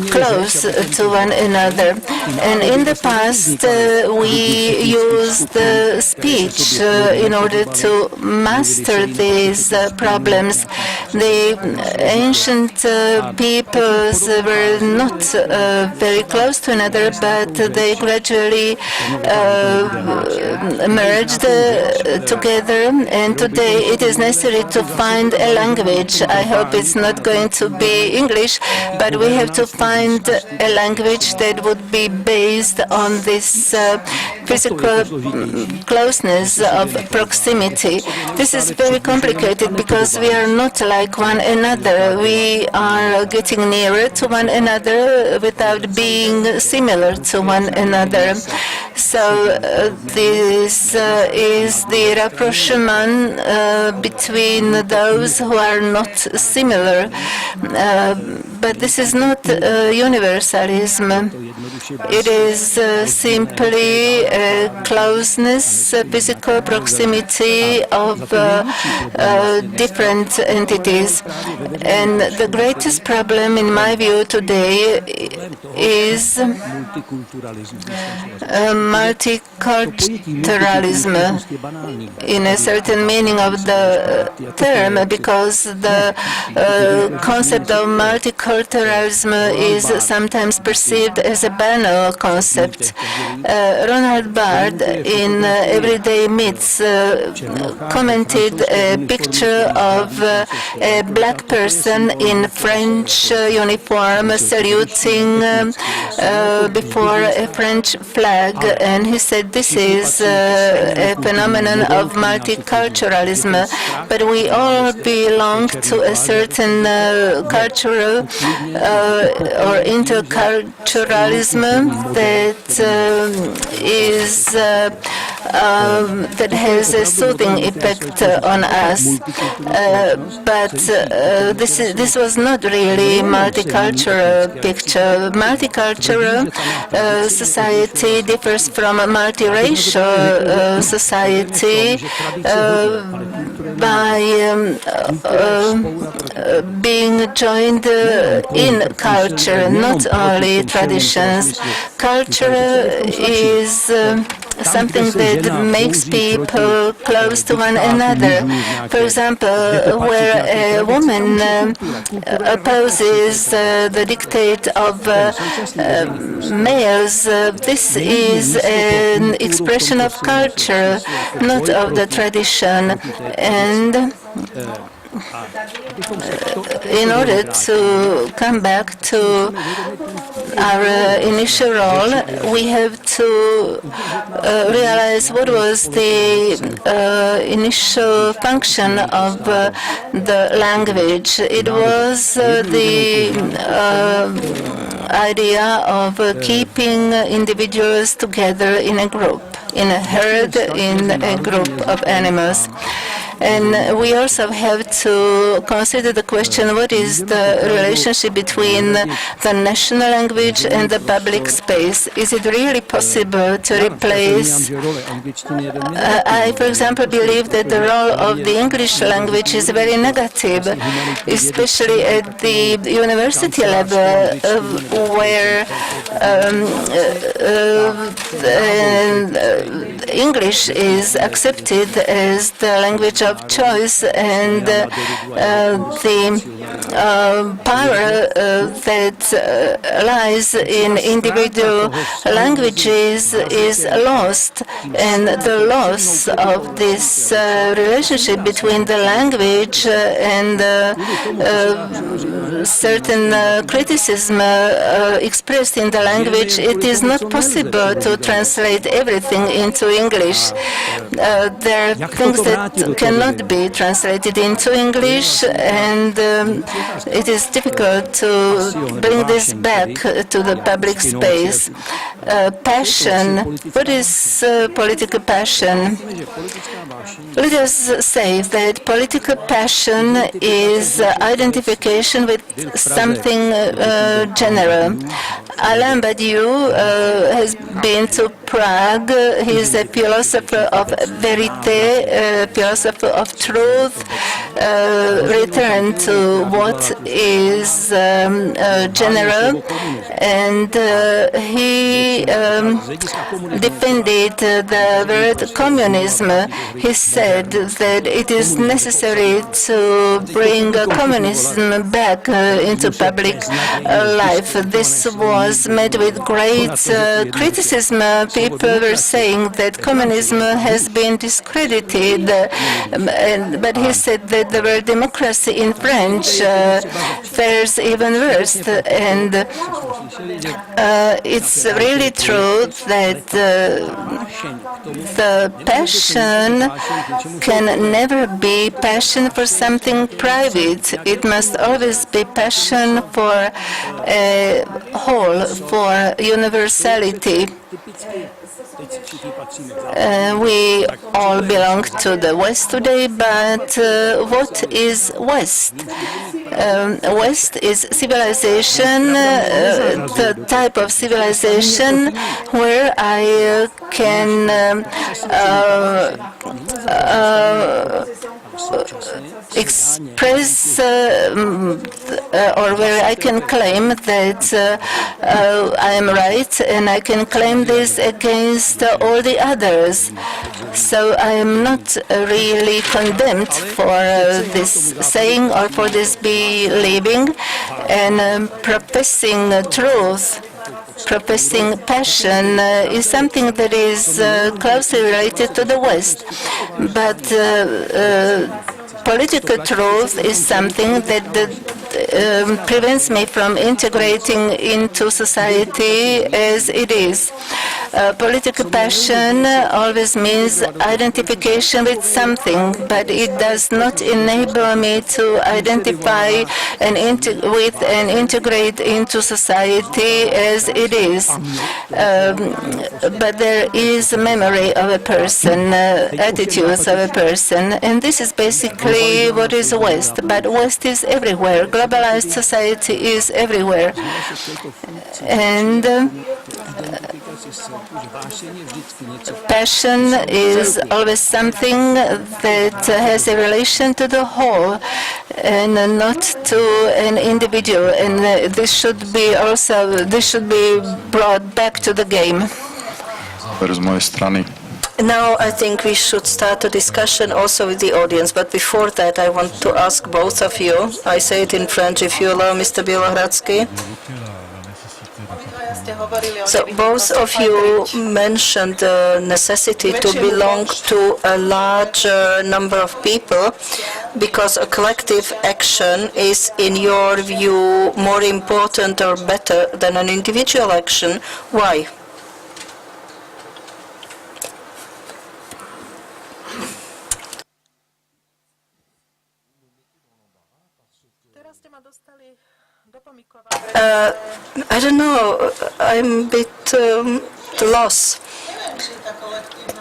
close to one another. And in the past, we used speech in order to master these problems. The ancient peoples were not very close to another, but they gradually merged together, and today it is necessary to find a language. I hope it's not going to be English, but we have to find a language that would be based on this physical closeness of proximity. This is very complicated because we are not like one another. We are getting nearer to one another without being similar to one another. So this is the rapprochement between those who are not similar. But this is not universalism. It is simply closeness, physical proximity of different entities. And the greatest problem, in my view, today is multiculturalism in a certain meaning of the term, because the concept of multiculturalism is sometimes perceived as a banal concept. Ronald Bard, in Everyday Myths, commented a picture of a black person in French uniform saluting before a French flag, and he said this is a phenomenon of multiculturalism. But we all belong to a certain cultural or interculturalism that is that has a soothing effect on us. But this was not really multicultural picture. Multicultural society differs from a multiracial society by being joined in culture, not only traditions. Culture is something that makes people close to one another. For example, where a woman opposes the dictate of males, this is an expression of culture, not of the tradition. And in order to come back to our initial role, we have to realize what was the initial function of the language. It was the idea of keeping individuals together in a group, in a herd, in a group of animals. And we also have to consider the question, what is the relationship between the national language and the public space? Is it really possible to replace? I, for example, believe that the role of the English language is very negative, especially at the university level, where English is accepted as the language of choice, and the power that lies in individual languages is lost, and the loss of this relationship between the language and certain criticism expressed in the language, it is not possible to translate everything into English. There are things that cannot be translated into English, and it is difficult to bring this back to the public space. Passion. What is political passion? Let us say that political passion is identification with something general. Alain Badiou has been to Prague. He is a philosopher of verité, a philosopher of truth, return to what is general, and he defended the word communism. He said that it is necessary to bring communism back into public life. This was met with great criticism. People were saying that communism has been discredited, but he said that the word democracy in French fares even worse. And it's really true that the passion can never be passion for something private. It must always be passion for a whole, for universality. We all belong to the West today, but what is West? West is civilization, the type of civilization where I can express or where I can claim that I am right, and I can claim this against all the others. So I am not really condemned for this saying or for this believing, and professing truth. Professing passion is something that is closely related to the West, but political truth is something that prevents me from integrating into society as it is. Political passion always means identification with something, but it does not enable me to identify and integrate into society as it is. But there is a memory of a person, attitudes of a person, and this is basically what is West. But West is everywhere. Globalized society is everywhere. And passion is always something that has a relation to the whole and not to an individual. And this should be brought back to the game. Now I think we should start a discussion also with the audience, but before that I want to ask both of you, I say it in French if you allow, Mr. Bělohradský. So both of you mentioned the necessity to belong to a large number of people because a collective action is, in your view, more important or better than an individual action. Why? I don't know. I'm a bit lost.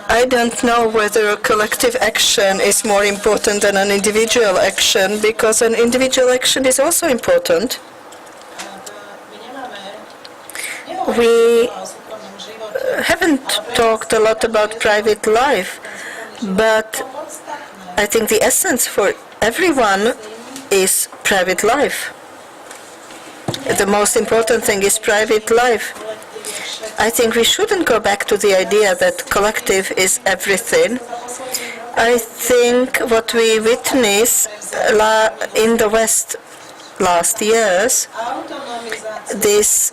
I don't know whether a collective action is more important than an individual action, because an individual action is also important. We haven't talked a lot about private life, but I think the essence for everyone is private life. The most important thing is private life. I think we shouldn't go back to the idea that collective is everything. I think what we witnessed in the West last years, this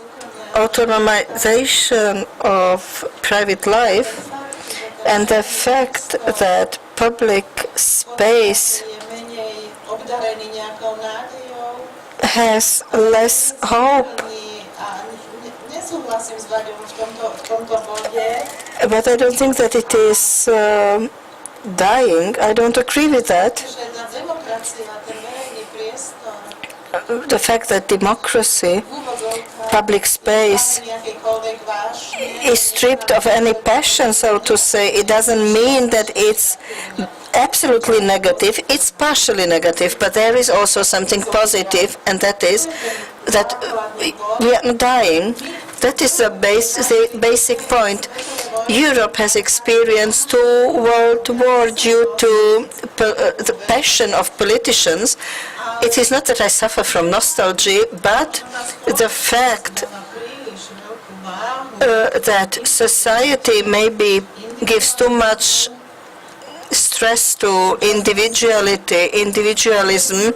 autonomization of private life and the fact that public space has less hope. But I don't think that it is dying. I don't agree with that. The fact that democracy, public space, is stripped of any passion, so to say, it doesn't mean that it's absolutely negative. It's partially negative, but there is also something positive, and that is that we are not dying. That is the basic point. Europe has experienced 2 world wars due to the passion of politicians. It is not that I suffer from nostalgia, but the fact that society maybe gives too much stress to individualism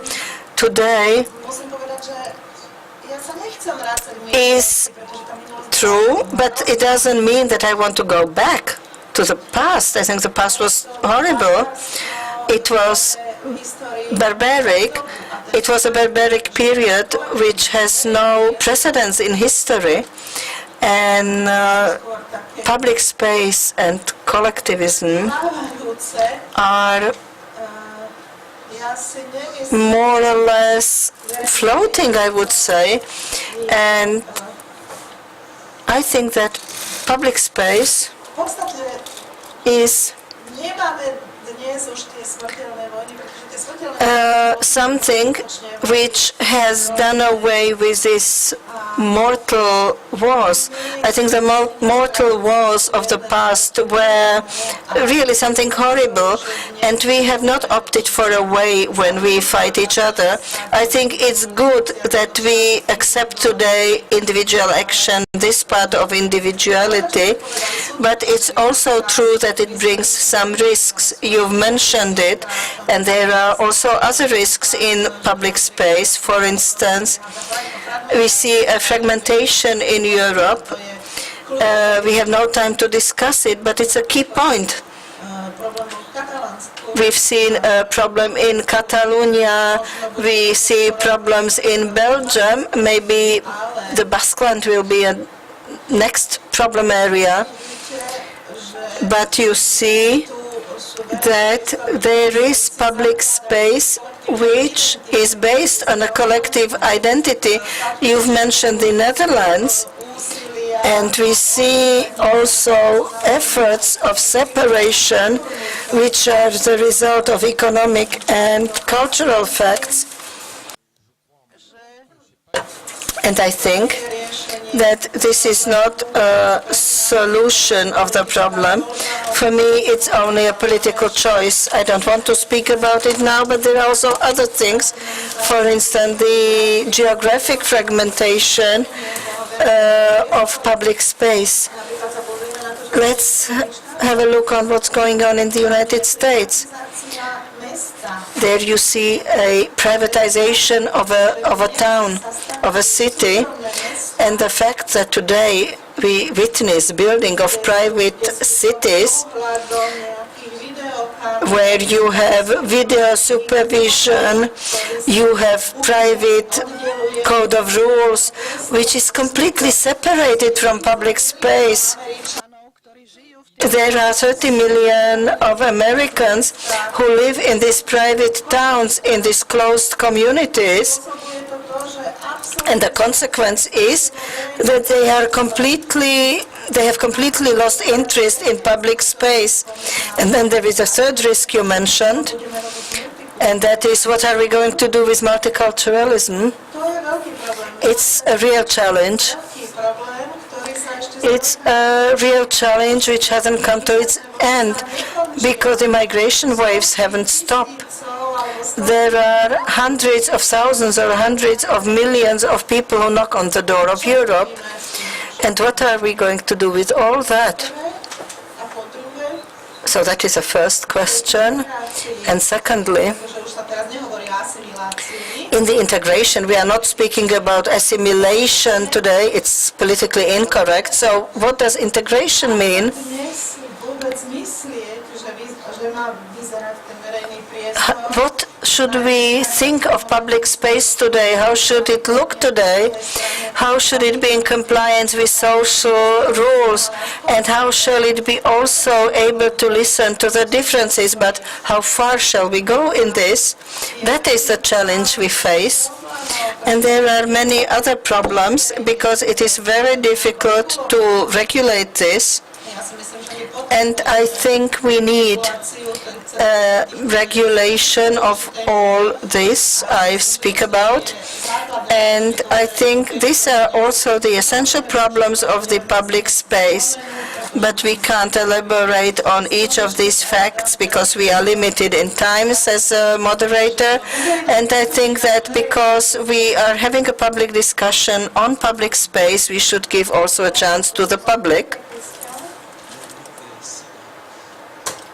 today is true, but it doesn't mean that I want to go back to the past. I think the past was horrible. It was barbaric. It was a barbaric period which has no precedence in history. And public space and collectivism are more or less floating, I would say. And I think that public space is something which has done away with these mortal wars. I think the mortal wars of the past were really something horrible, and we have not opted for a way when we fight each other. I think it's good that we accept today individual action, this part of individuality, but it's also true that it brings some risks. You've mentioned it, and there are also other risks in public space. For instance, we see a fragmentation in Europe. We have no time to discuss it, but it's a key point. We've seen a problem in Catalonia. We see problems in Belgium. Maybe the Basque will be a next problem area. But you see that there is public space which is based on a collective identity. You've mentioned the Netherlands, and we see also efforts of separation which are the result of economic and cultural facts. And I think that this is not a solution of the problem. For me, it's only a political choice. I don't want to speak about it now, but there are also other things. For instance, the geographic fragmentation of public space. Let's have a look on what's going on in the United States. There you see a privatization of a town, of a city, and the fact that today we witness building of private cities where you have video supervision, you have private code of rules, which is completely separated from public space. There are 30 million of Americans who live in these private towns, in these closed communities, and the consequence is that they have completely lost interest in public space. And then there is a third risk you mentioned, and that is, what are we going to do with multiculturalism? It's a real challenge. It's a real challenge which hasn't come to its end because the migration waves haven't stopped. There are hundreds of thousands or hundreds of millions of people who knock on the door of Europe. And what are we going to do with all that? So that is a first question. And secondly, in the integration, we are not speaking about assimilation today. It's politically incorrect. So what does integration mean? What should we think of public space today? How should it look today? How should it be in compliance with social rules? And how shall it be also able to listen to the differences? But how far shall we go in this? That is the challenge we face. And there are many other problems because it is very difficult to regulate this. And I think we need regulation of all this I speak about. And I think these are also the essential problems of the public space. But we can't elaborate on each of these facts because we are limited in times as a moderator. And I think that because we are having a public discussion on public space, we should give also a chance to the public.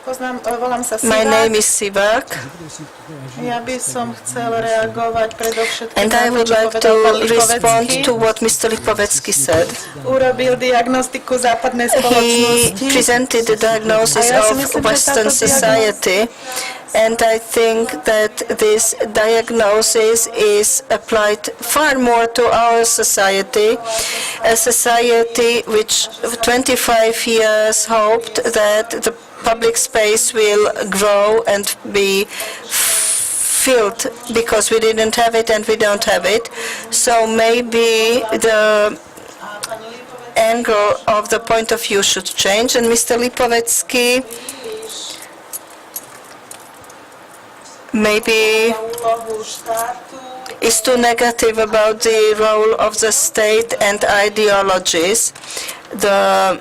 My name is Sivak. And I would like to respond to what Mr. Lipovetsky said. He presented the diagnosis of Western society, and I think that this diagnosis is applied far more to our society, a society which 25 years hoped that the public space will grow and be filled because we didn't have it and we don't have it. So maybe the angle of the point of view should change. And Mr. Lipovetsky maybe is too negative about the role of the state and ideologies. The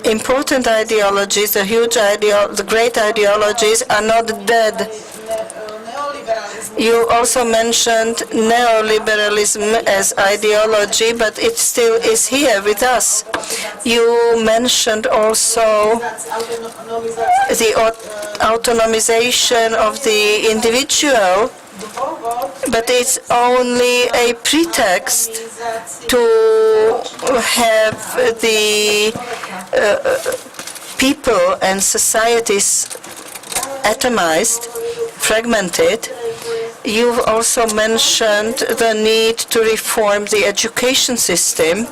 important ideologies, the great ideologies are not dead. You also mentioned neoliberalism as ideology, but it still is here with us. You mentioned also the autonomization of the individual, but it's only a pretext to have the people and societies atomized, fragmented. You've also mentioned the need to reform the education system.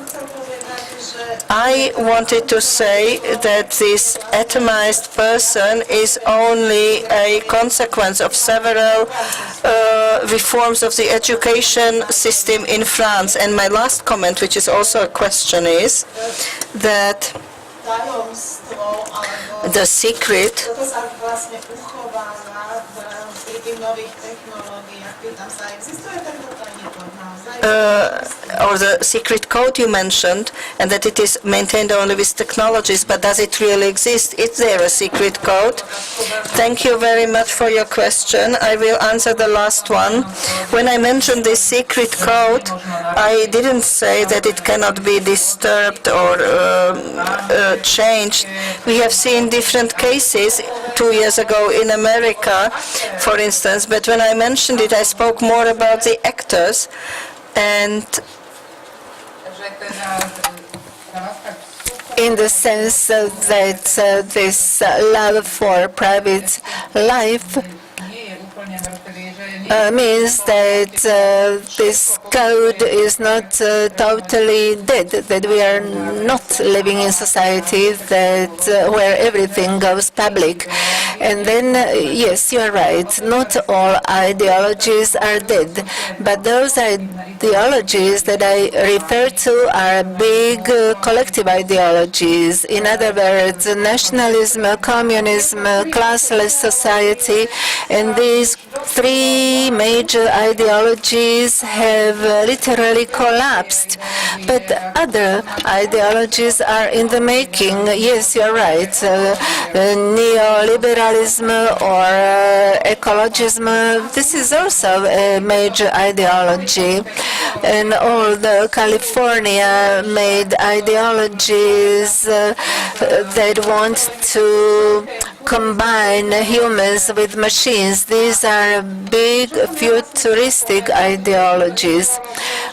I wanted to say that this atomized person is only a consequence of several reforms of the education system in France. And my last comment, which is also a question, is that the secret or the secret code you mentioned, and that it is maintained only with technologies, but does it really exist? Is there a secret code? Thank you very much for your question. I will answer the last one. When I mentioned this secret code, I didn't say that it cannot be disturbed or changed. We have seen different cases 2 years ago in America, for instance, but when I mentioned it, I spoke more about the actors. And in the sense that this love for private life means that this code is not totally dead, that we are not living in society that where everything goes public. And then, yes, you are right, not all ideologies are dead, but those ideologies that I refer to are big collective ideologies. In other words, nationalism, communism, classless society, and these three major ideologies have literally collapsed, but other ideologies are in the making. Yes, you're right. Neoliberalism or ecologism, this is also a major ideology. And all the California-made ideologies that want to combine humans with machines. These are big futuristic ideologies.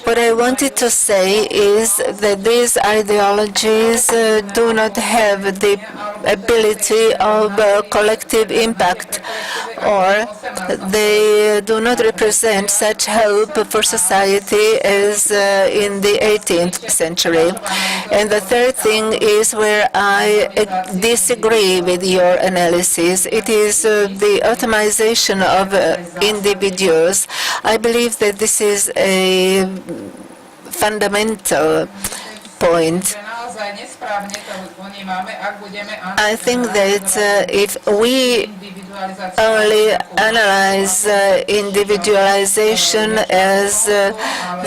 What I wanted to say is that these ideologies do not have the ability of collective impact, or they do not represent such hope for society as in the 18th century. And the third thing is where I disagree with your analysis. It is the automation of individuals. I believe that this is a fundamental point. I think that if we only analyze individualization as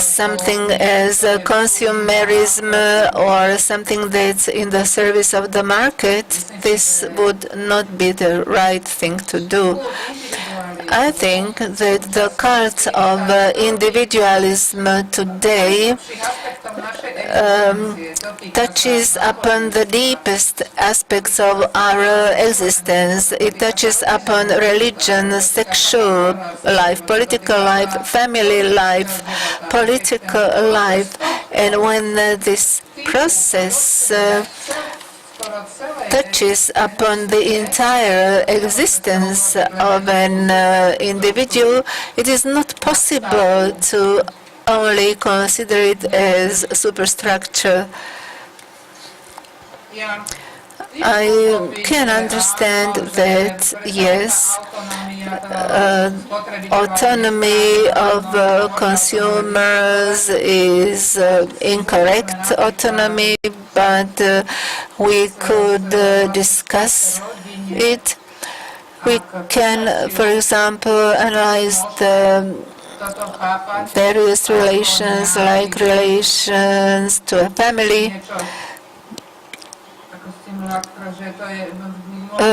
something as consumerism or something that's in the service of the market, this would not be the right thing to do. I think that the cult of individualism today touches upon the deepest aspects of our existence. It touches upon religion, sexual life, political life, family life, political life. And when this process touches upon the entire existence of an individual, it is not possible to only consider it as superstructure. I can understand that, yes, autonomy of consumers is incorrect autonomy, but we could discuss it. We can, for example, analyze the various relations, like relations to a family,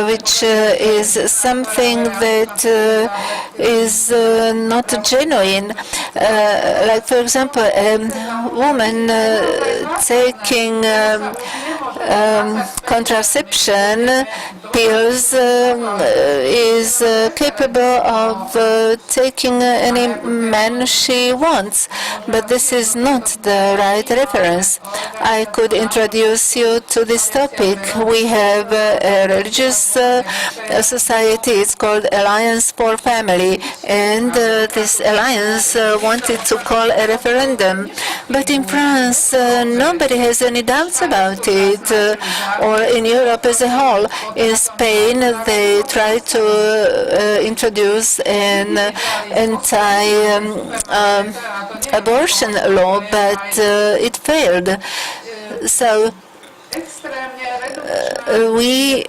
which is something that is not genuine. Like, for example, a woman taking contraception pills is capable of taking any man she wants, but this is not the right reference. I could introduce you to this topic. We have a religious society. It's called Alliance for Family, and this alliance wanted to call a referendum. But in France, nobody has any doubts about it, or in Europe as a whole. In Spain, they tried to introduce an anti-abortion law, but it failed. So we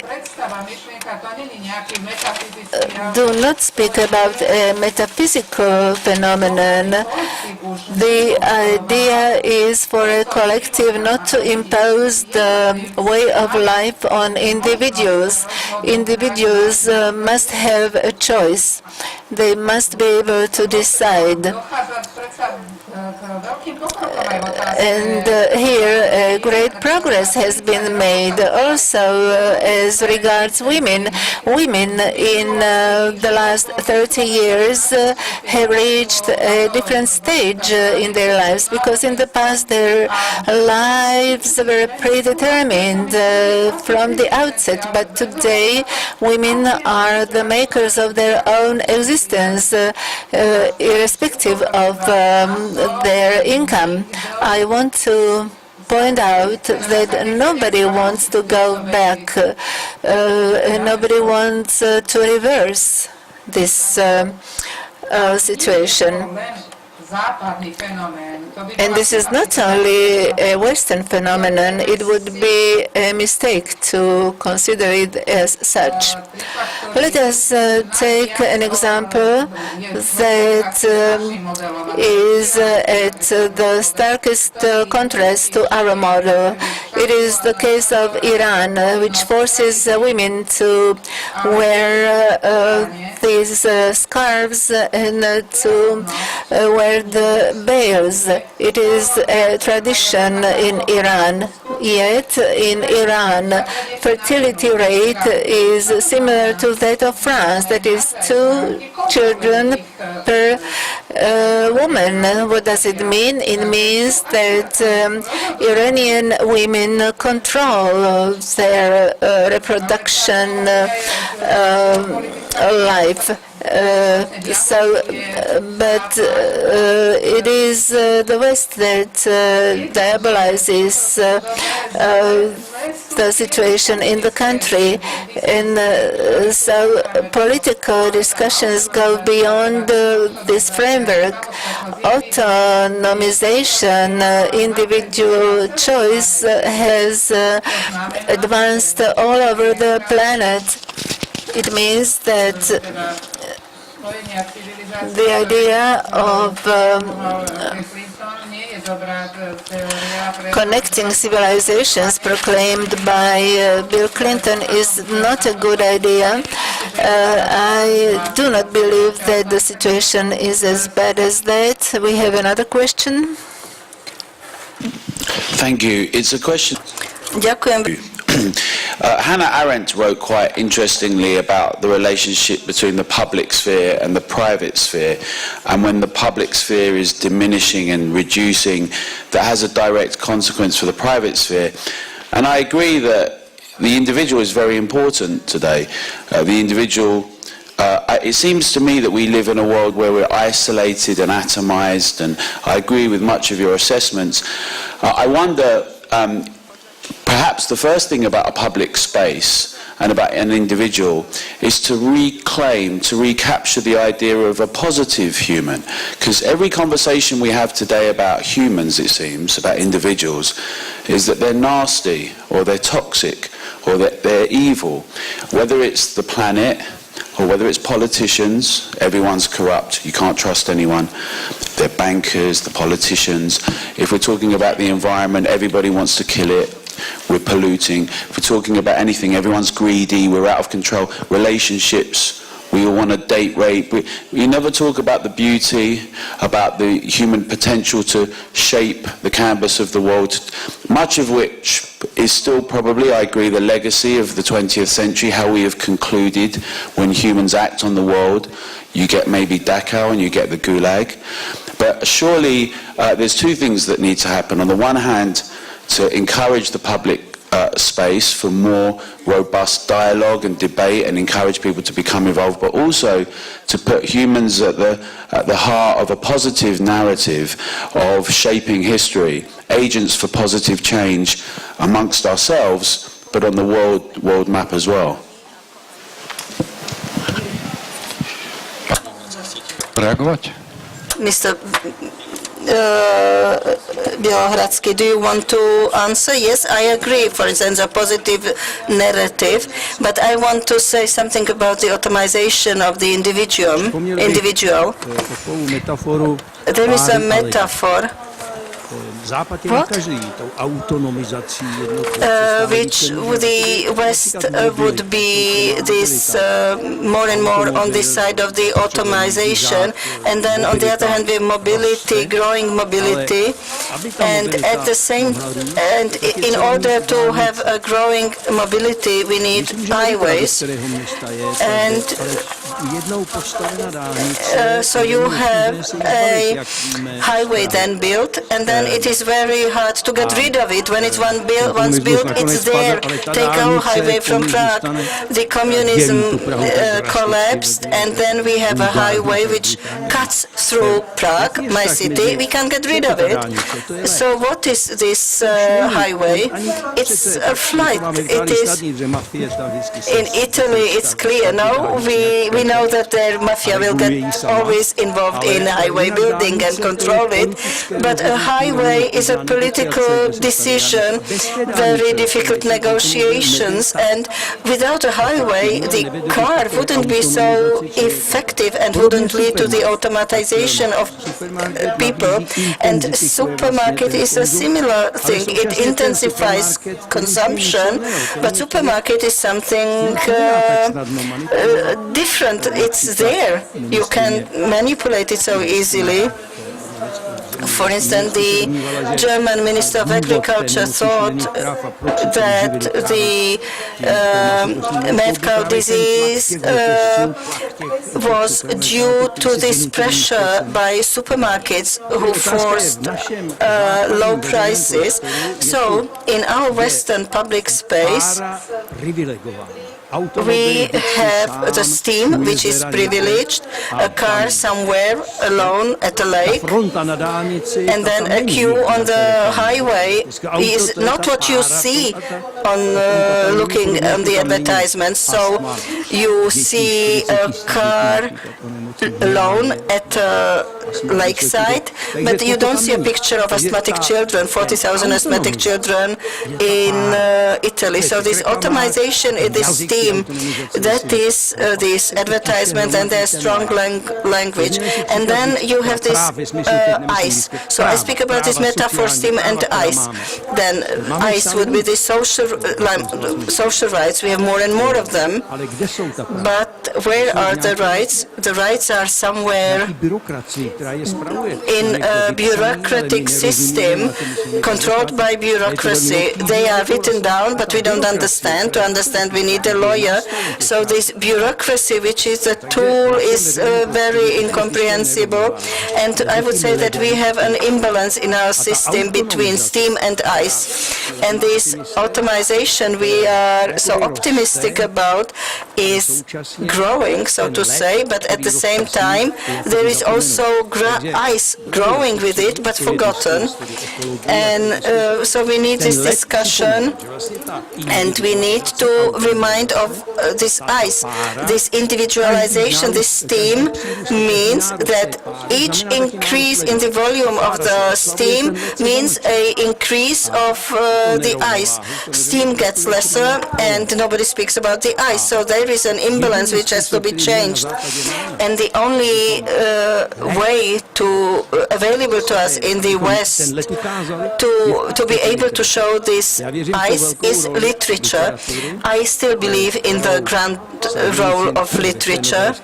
do not speak about a metaphysical phenomenon. The idea is for a collective not to impose the way of life on individuals. Individuals must have a choice. They must be able to decide. And here great progress has been made also as regards women. Women in the last 30 years have reached a different stage in their lives, because in the past their lives were predetermined from the outset, but today women are the makers of their own existence, irrespective of their income. I want to point out that nobody wants to go back, nobody wants to reverse this situation. And this is not only a Western phenomenon, it would be a mistake to consider it as such. Let us take an example that is at the starkest contrast to our model. It is the case of Iran, which forces women to wear these scarves and to wear the veils. It is a tradition in Iran. Yet in Iran, fertility rate is similar to that of France, that is 2 children per woman. What does it mean? It means that Iranian women control their reproduction life. But it is the West that diabolizes the situation in the country, and so political discussions go beyond this framework. Autonomization, individual choice has advanced all over the planet. It means that the idea of connecting civilizations proclaimed by Bill Clinton is not a good idea. I do not believe that the situation is as bad as that. We have another question. Thank you. It's a question. Ďakujem. Hannah Arendt wrote quite interestingly about the relationship between the public sphere and the private sphere, and when the public sphere is diminishing and reducing, that has a direct consequence for the private sphere. And I agree that the individual is very important today. The individual, it seems to me that we live in a world where we're isolated and atomized, and I agree with much of your assessments. I wonder, perhaps the first thing about a public space and about an individual is to reclaim, to recapture the idea of a positive human. Because every conversation we have today about humans, it seems, about individuals, is that they're nasty, or they're toxic, or that they're evil. Whether it's the planet, or whether it's politicians, everyone's corrupt. You can't trust anyone. They're bankers, the politicians. If we're talking about the environment, everybody wants to kill it. We're polluting. If we're talking about anything, everyone's greedy. We're out of control. Relationships, we all want to date rape. We never talk about the beauty, about the human potential to shape the canvas of the world, much of which is still probably, I agree, the legacy of the 20th century, how we have concluded when humans act on the world. You get maybe Dachau and you get the Gulag. But surely there's two things that need to happen. On the one hand, to encourage the public space for more robust dialogue and debate and encourage people to become involved, but also to put humans at the heart of a positive narrative of shaping history, agents for positive change amongst ourselves, but on the world map as well. Reagovať? Mr. Bělohradský, do you want to answer? Yes, I agree, for instance, a positive narrative, but I want to say something about the automation of the individual. There is a metaphor which the West would be this more and more on this side of the automation, and then on the other hand we have mobility, growing mobility, and at the same, and in order to have a growing mobility we need highways, and so you have a highway then built, and then it is very hard to get rid of it. When it's once built, it's there. Take our highway from Prague. The communism collapsed, and then we have a highway which cuts through Prague, my city. We can't get rid of it. So what is this highway? It's a flight. It is in Italy. It's clear. No, we know that their mafia will get always involved in highway building and control it, but a highway is a political decision, very difficult negotiations, and without a highway, the car wouldn't be so effective and wouldn't lead to the automatization of people. And supermarket is a similar thing. It intensifies consumption, but supermarket is something different. It's there. You can manipulate it so easily. For instance, the German Minister of Agriculture thought that the mad cow disease was due to this pressure by supermarkets who forced low prices. So, in our Western public space, we have the steam, which is privileged, a car somewhere alone at a lake, and then a queue on the highway is not what you see on looking on the advertisements. So you see a car alone at a lakeside, but you don't see a picture of asthmatic children, 40,000 asthmatic children in Italy. So this automation, this steam, that is this advertisement and their strong language. And then you have this ice. So I speak about this metaphor, steam and ice. Then ice would be the social rights. We have more and more of them. But where are the rights? The rights are somewhere in a bureaucratic system controlled by bureaucracy. They are written down, but we don't understand. To understand, we need a lawyer. So this bureaucracy, which is a tool, is very incomprehensible. And I would say that we have an imbalance in our system between steam and ice. And this automation we are so optimistic about is growing, so to say, but at the same time, there is also ice growing with it, but forgotten. And so we need this discussion, and we need to remind of this ice. This individualization, this steam, means that each increase in the volume of the steam means an increase of the ice. Steam gets lesser, and nobody speaks about the ice. So there is an imbalance which has to be changed. And the only way available to us in the West to be able to show this ice is literature. I still believe in the grand role of literature,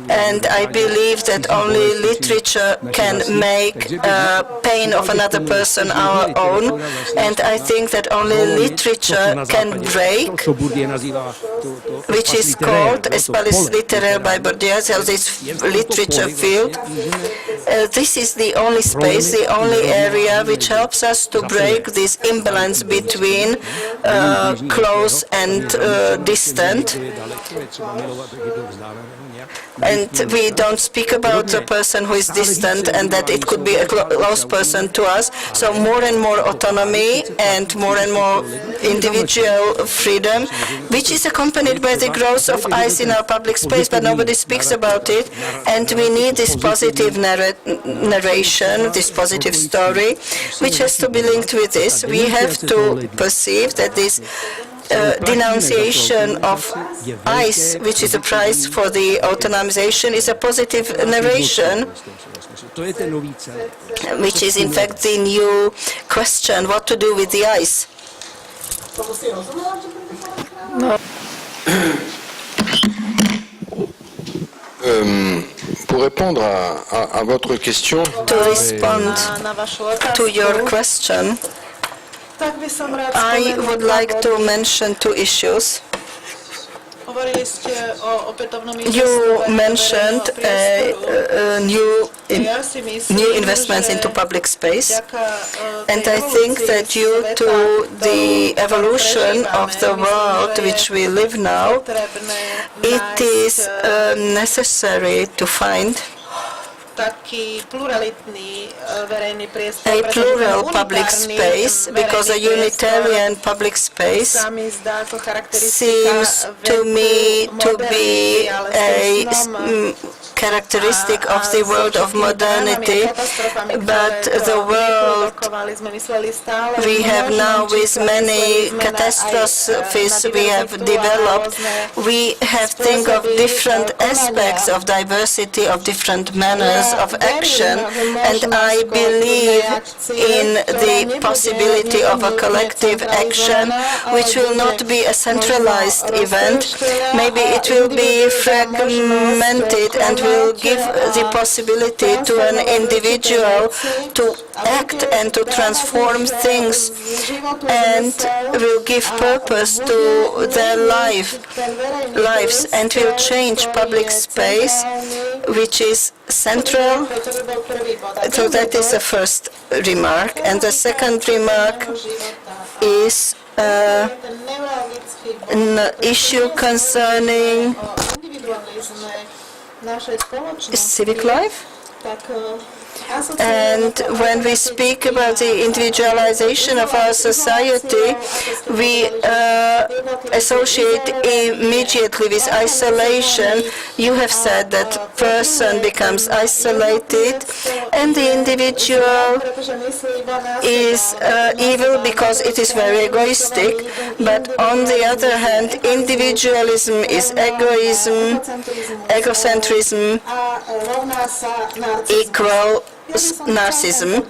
and I believe that only literature can make pain of another person our own, and I think that only literature can break, which is called espace littéraire by Bourdieu, so this literature field. This is the only space, the only area which helps us to break this imbalance between close and distant. And we don't speak about the person who is distant and that it could be a close person to us. So more and more autonomy and more individual freedom, which is accompanied by the growth of ice in our public space, but nobody speaks about it. And we need this positive narration, this positive story, which has to be linked with this. We have to perceive that this denunciation of ice, which is a price for the autonomization, is a positive narration, which is in fact the new question, what to do with the ice. Pour répondre à votre question, to respond to your question, I would like to mention two issues. You mentioned new investments into public space, and I think that due to the evolution of the world which we live now, it is necessary to find a plural public space, because a Unitarian public space seems to me to be a characteristic of the world of modernity, but the world we have now, with many catastrophes we have developed, we have think of different aspects of diversity, of different manners of action, and I believe in the possibility of a collective action which will not be a centralized event. Maybe it will be fragmented and will give the possibility to an individual to act and to transform things, and will give purpose to their lives, and will change public space, which is central. So that is the first remark. And the second remark is an issue concerning civic life. And when we speak about the individualization of our society, we associate immediately with isolation. You have said that person becomes isolated, and the individual is evil because it is very egoistic. But on the other hand, individualism is egoism, egocentrism equal narcissism,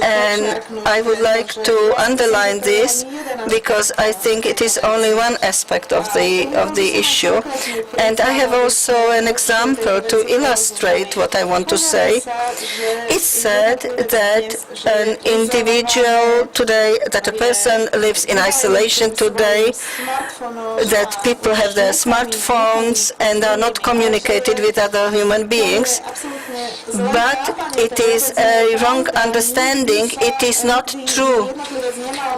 and I would like to underline this because I think it is only one aspect of the issue, and I have also an example to illustrate what I want to say. It's said that an individual today, that a person lives in isolation today, that people have their smartphones and are not communicated with other human beings, but it is a wrong understanding. It is not true.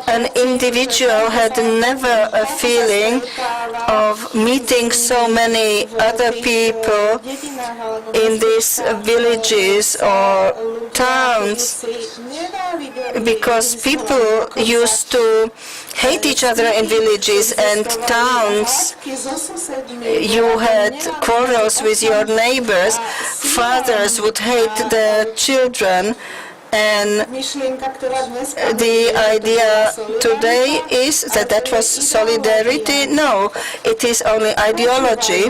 An individual had never a feeling of meeting so many other people in these villages or towns, because people used to hate each other in villages and towns. You had quarrels with your neighbors. Fathers would hate their children. And the idea today is that that was solidarity. No, it is only ideology.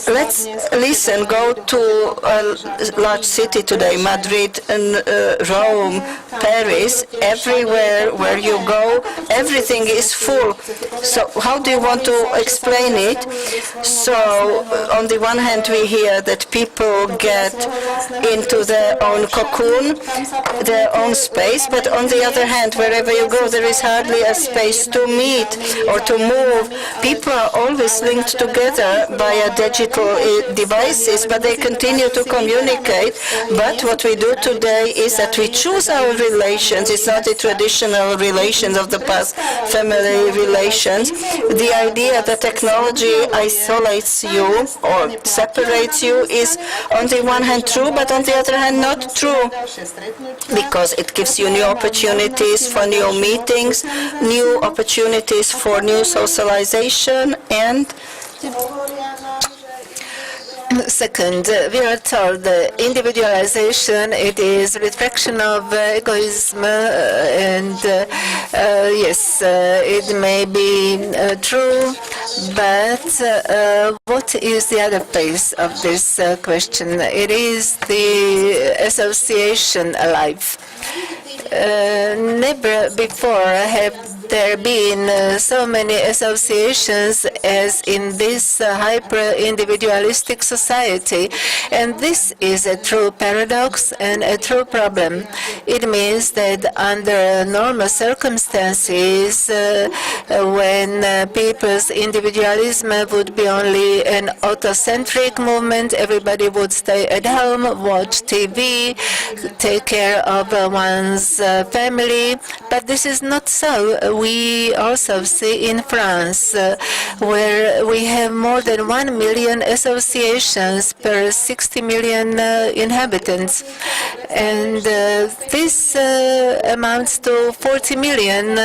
Let's listen, go to a large city today, Madrid, and Rome, Paris, everywhere where you go, everything is full. So how do you want to explain it? So on the one hand, we hear that people get into their own cocoon, their own space, but on the other hand, wherever you go, there is hardly a space to meet or to move. People are always linked together via digital devices, but they continue to communicate. But what we do today is that we choose our relations. It's not the traditional relations of the past, family relations. The idea that technology isolates you or separates you is on the one hand true, but on the other hand not true, because it gives you new opportunities for new meetings, new opportunities for new socialization, and second, we are told individualization, it is retraction of egoism, and yes, it may be true, but what is the other face of this question? It is the association life. Never before have there been so many associations as in this hyper-individualistic society. And this is a true paradox and a true problem. It means that under normal circumstances, when people's individualism would be only an autocentric movement, everybody would stay at home, watch TV, take care of one's family, but this is not so. We also see in France, where we have more than 1 million associations per 60 million inhabitants. And this amounts to 40 million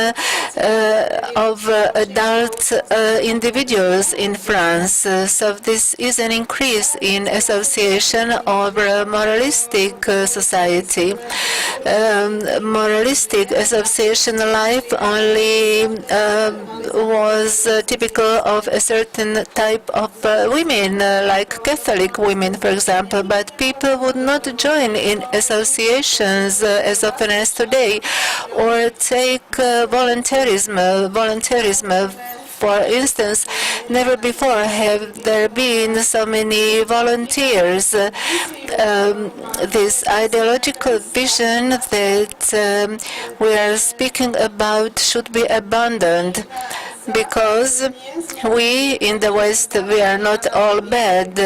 of adult individuals in France. So this is an increase in association of a moralistic society. Moralistic association life only was typical of a certain type of women, like Catholic women, for example, but people would not join in associations as often as today, or take volunteerism. For instance, never before have there been so many volunteers. This ideological vision that we are speaking about should be abandoned, because we in the West, we are not all bad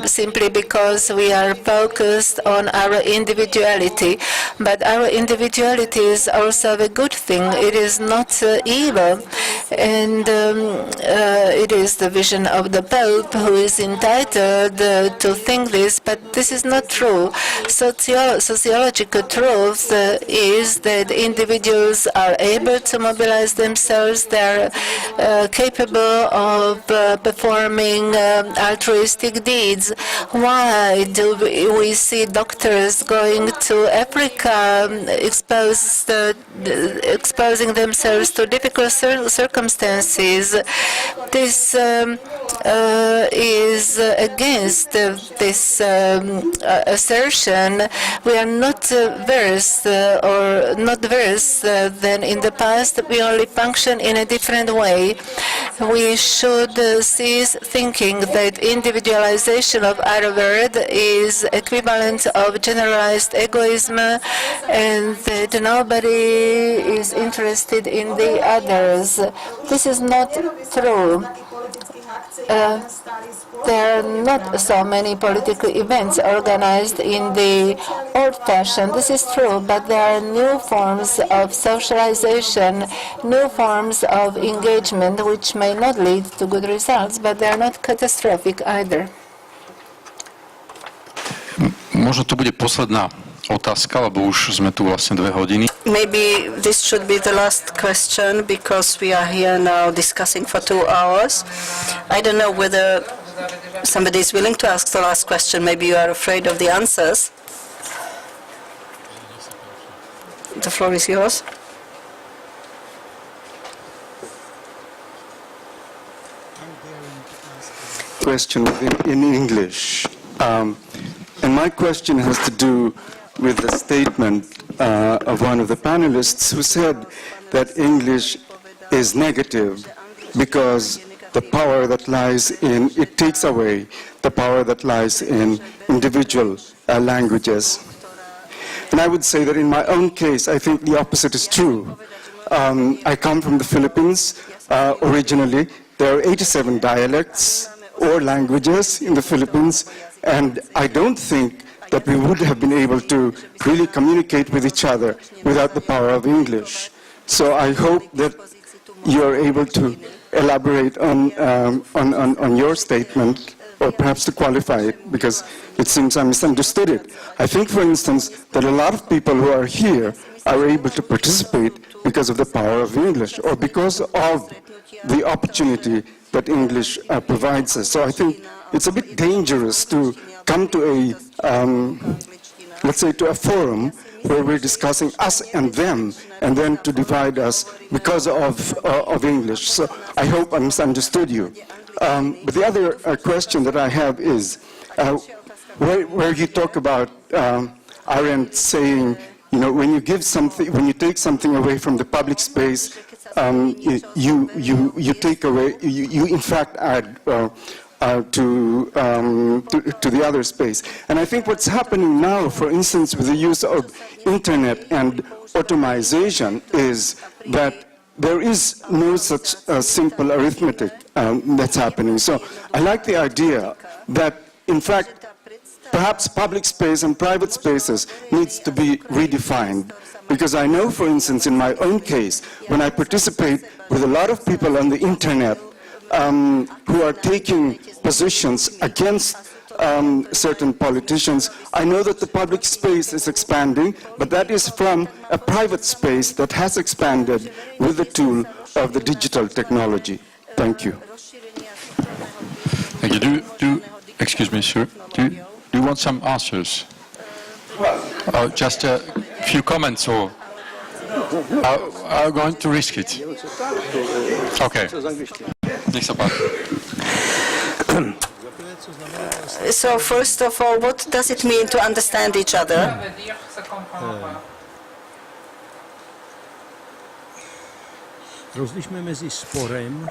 simply because we are focused on our individuality. But our individuality is also a good thing. It is not evil. And it is the vision of the Pope, who is entitled to think this, but this is not true. Sociological truth is that individuals are able to mobilize themselves. They are capable of performing altruistic deeds. Why do we see doctors going to Africa, exposing themselves to difficult circumstances? This is against this assertion. We are not worse or not worse than in the past. We only function in a different way. We should cease thinking that individualization of our world is equivalent of generalized egoism and that nobody is interested in the others. This is not true. There are not so many political events organized in the old fashion. This is true, but there are new forms of socialization, new forms of engagement, which may not lead to good results, but they are not catastrophic either. Možno to bude posledná otázka, lebo už sme tu vlastne 2 hodiny. Maybe this should be the last question, because we are here now discussing for 2 hours. I don't know whether somebody is willing to ask the last question. Maybe you are afraid of the answers. The floor is yours. Question in English. And my question has to do with the statement of one of the panelists who said that English is negative because the power that lies in, it takes away the power that lies in individual languages. And I would say that in my own case, I think the opposite is true. I come from the Philippines originally. There are 87 dialects or languages in the Philippines, and I don't think that we would have been able to really communicate with each other without the power of English. So I hope that you're able to elaborate on your statement, or perhaps to qualify it, because it seems I misunderstood it. I think, for instance, that a lot of people who are here are able to participate because of the power of English, or because of the opportunity that English provides us. So I think it's a bit dangerous to come to a, let's say, to a forum where we're discussing us and them, and then to divide us because of English. So I hope I misunderstood you. But the other question that I have is, where you talk about Arendt saying, you know, when you give something, when you take something away from the public space, you take away, you in fact add to the other space. And I think what's happening now, for instance, with the use of internet and automation, is that there is no such simple arithmetic that's happening. So I like the idea that, in fact, perhaps public space and private spaces needs to be redefined. Because I know, for instance, in my own case, when I participate with a lot of people on the internet who are taking positions against certain politicians, I know that the public space is expanding, but that is from a private space that has expanded with the tool of the digital technology. Thank you. Thank you. Excuse me, sir. Do you want some answers? Just a few comments, or are you going to risk it? Okay. So first of all, what does it mean to understand each other?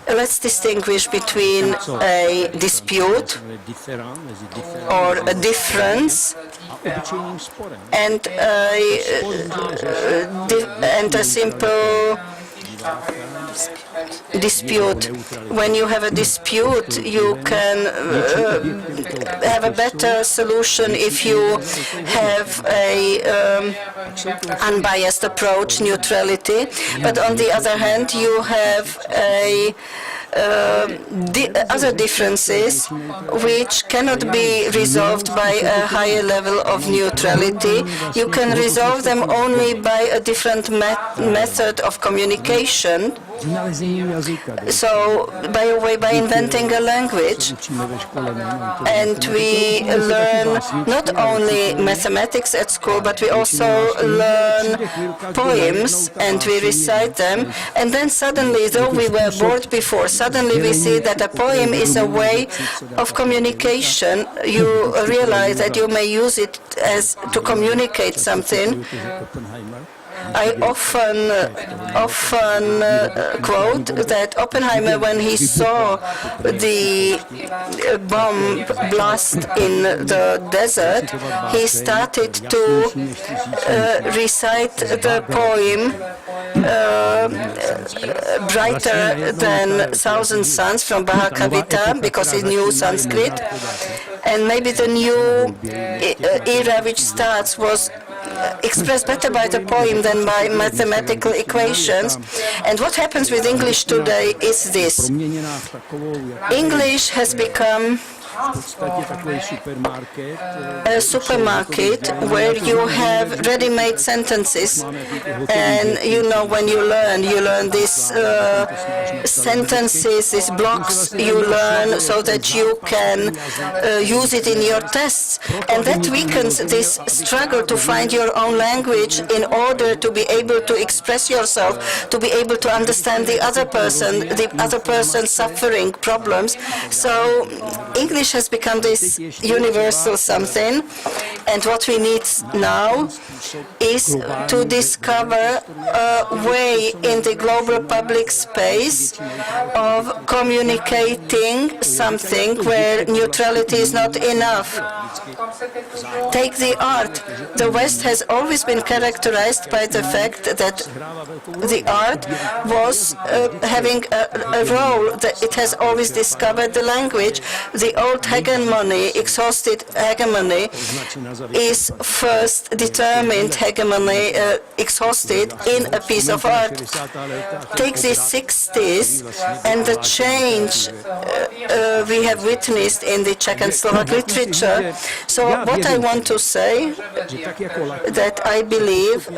Let's distinguish between a dispute or a difference and a simple dispute. When you have a dispute, you can have a better solution if you have a unbiased approach, neutrality. But on the other hand, you have other differences which cannot be resolved by a higher level of neutrality. You can resolve them only by a different method of communication. So, by inventing a language, and we learn not only mathematics at school, but we also learn poems and we recite them. And then suddenly, though we were bored before, suddenly we see that a poem is a way of communication. You realize that you may use it to communicate something. I often quote that Oppenheimer, when he saw the bomb blast in the desert, he started to recite the poem Brighter Than Thousand Suns from Bhagavad because he knew Sanskrit. And maybe the new era which starts was expressed better by the poem than by mathematical equations. And what happens with English today is this. English has become a supermarket where you have ready-made sentences, and when you learn these sentences, these blocks you learn so that you can use it in your tests, and that weakens this struggle to find your own language in order to be able to express yourself, to be able to understand the other person suffering problems. So English has become this universal something, and what we need now is to discover a way in the global public space of communicating something where neutrality is not enough. Take the art. The West has always been characterized by the fact that the art was having a role, that it has always discovered the language. The old hegemony, exhausted hegemony, is first determined hegemony, exhausted in a piece of art. Take the 60s and the change we have witnessed in the Czech and Slovak literature. So what I want to say, that I believe,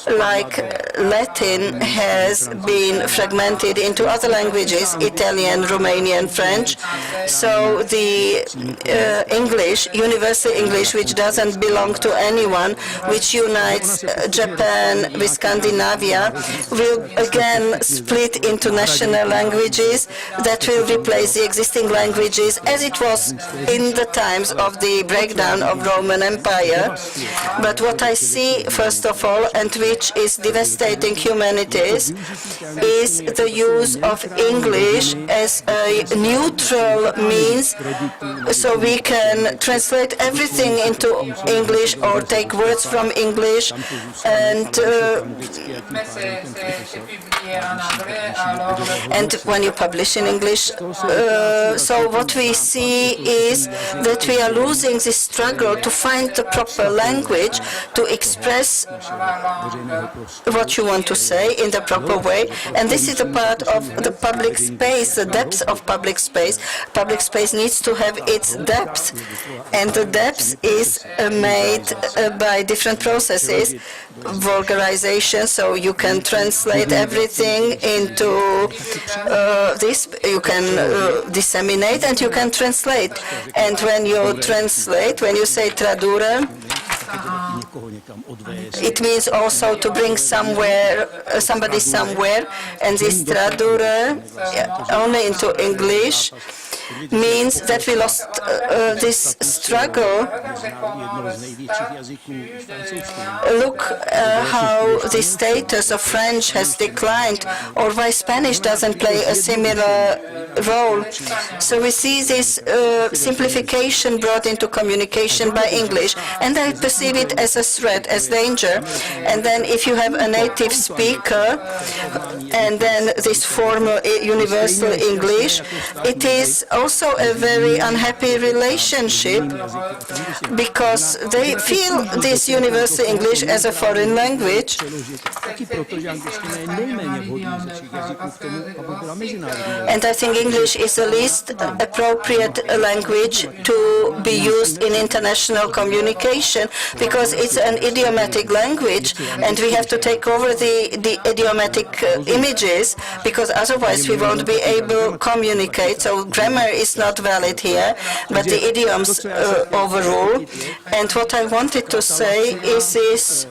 like Latin has been fragmented into other languages, Italian, Romanian, French, so the English, universal English, which doesn't belong to anyone, which unites Japan with Scandinavia, will again split into national languages that will replace the existing languages as it was in the times of the breakdown of Roman Empire. But what I see, first of all, and which is devastating humanities, is the use of English as a neutral means so we can translate everything into English or take words from English. And when you publish in English, so what we see is that we are losing this struggle to find the proper language to express what you want to say in the proper way. And this is a part of the public space, the depth of public space. Public space needs to have its depth, and the depth is made by different processes. Vulgarization, so you can translate everything into this, you can disseminate and you can translate. And when you translate, when you say tradurre, it means also to bring somewhere, somebody somewhere, and this tradurre only into English means that we lost this struggle. Look how the status of French has declined, or why Spanish doesn't play a similar role. So we see this simplification brought into communication by English, and I perceive it as a threat, as danger. And then if you have a native speaker, and then this formal universal English, it is also a very unhappy relationship, because they feel this universal English as a foreign language. And I think English is the least appropriate language to be used in international communication, because it's an idiomatic language, and we have to take over the idiomatic images, because otherwise we won't be able to communicate. So grammar is not valid here, but the idioms overrule. And what I wanted to say is this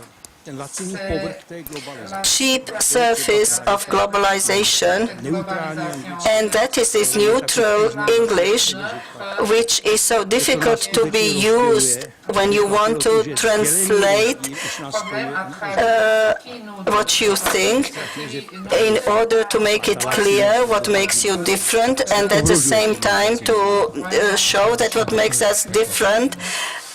cheap surface of globalization, and that is this neutral English, which is so difficult to be used when you want to translate what you think, in order to make it clear what makes you different, and at the same time to show that what makes us different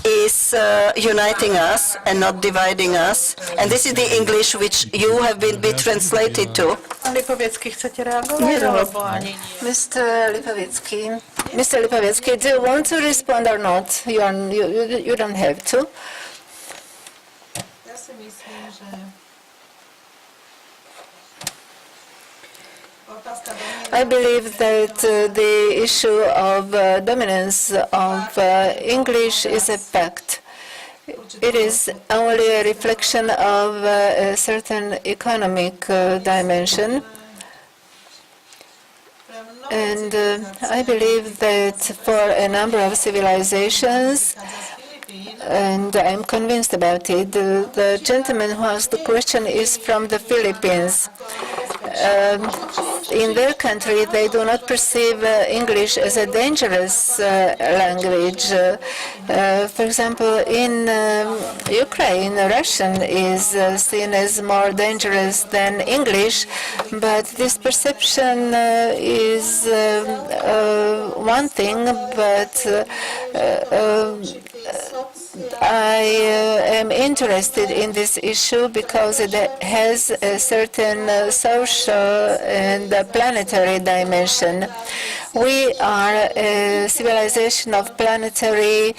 is uniting us and not dividing us. And this is the English which you have been translated to. Lipovetsky, chcete reagovať? Mr. Lipovetsky, do you want to respond or not? You don't have to. I believe that the issue of dominance of English is a fact. It is only a reflection of a certain economic dimension. And I believe that for a number of civilizations, and I'm convinced about it, the gentleman who asked the question is from the Philippines. In their country, they do not perceive English as a dangerous language. For example, in Ukraine, Russian is seen as more dangerous than English, but this perception is one thing, but I am interested in this issue because it has a certain social and planetary dimension. We are a civilization of planetary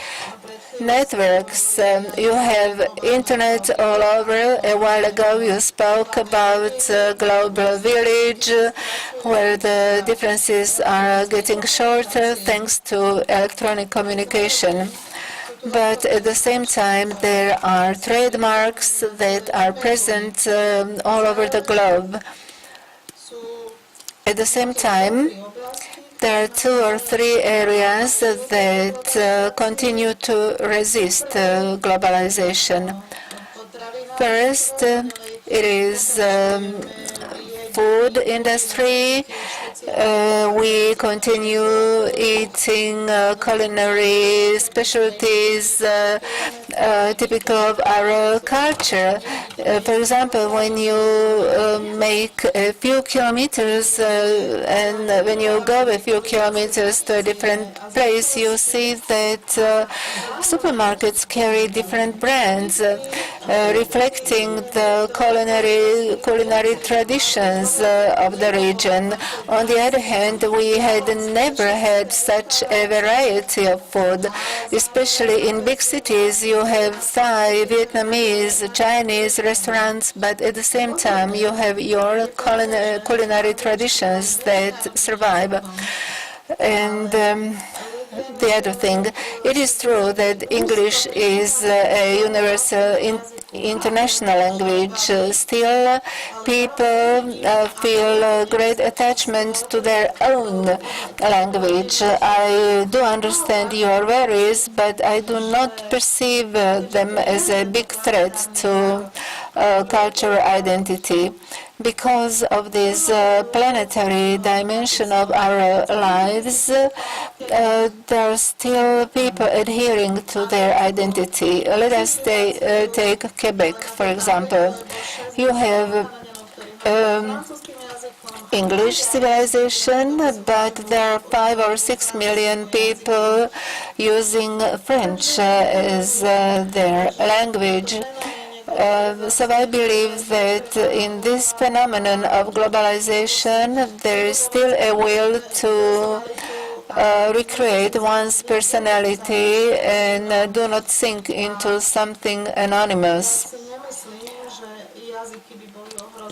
networks. You have internet all over. A while ago you spoke about global village, where the differences are getting shorter thanks to electronic communication. But at the same time, there are trademarks that are present all over the globe. At the same time, there are 2 or 3 areas that continue to resist globalization. First, it is food industry. We continue eating culinary specialties typical of our culture. For example, when you make a few kilometers and when you go a few kilometers to a different place, you see that supermarkets carry different brands, reflecting the culinary traditions of the region. On the other hand, we had never had such a variety of food, especially in big cities. You have Thai, Vietnamese, Chinese restaurants, but at the same time you have your culinary traditions that survive. And the other thing, it is true that English is a universal international language. Still, people feel great attachment to their own language. I do understand your worries, but I do not perceive them as a big threat to cultural identity. Because of this planetary dimension of our lives, there are still people adhering to their identity. Let us take Quebec, for example. You have English civilization, but there are 5 or 6 million people using French as their language. So I believe that in this phenomenon of globalization, there is still a will to recreate one's personality and do not sink into something anonymous.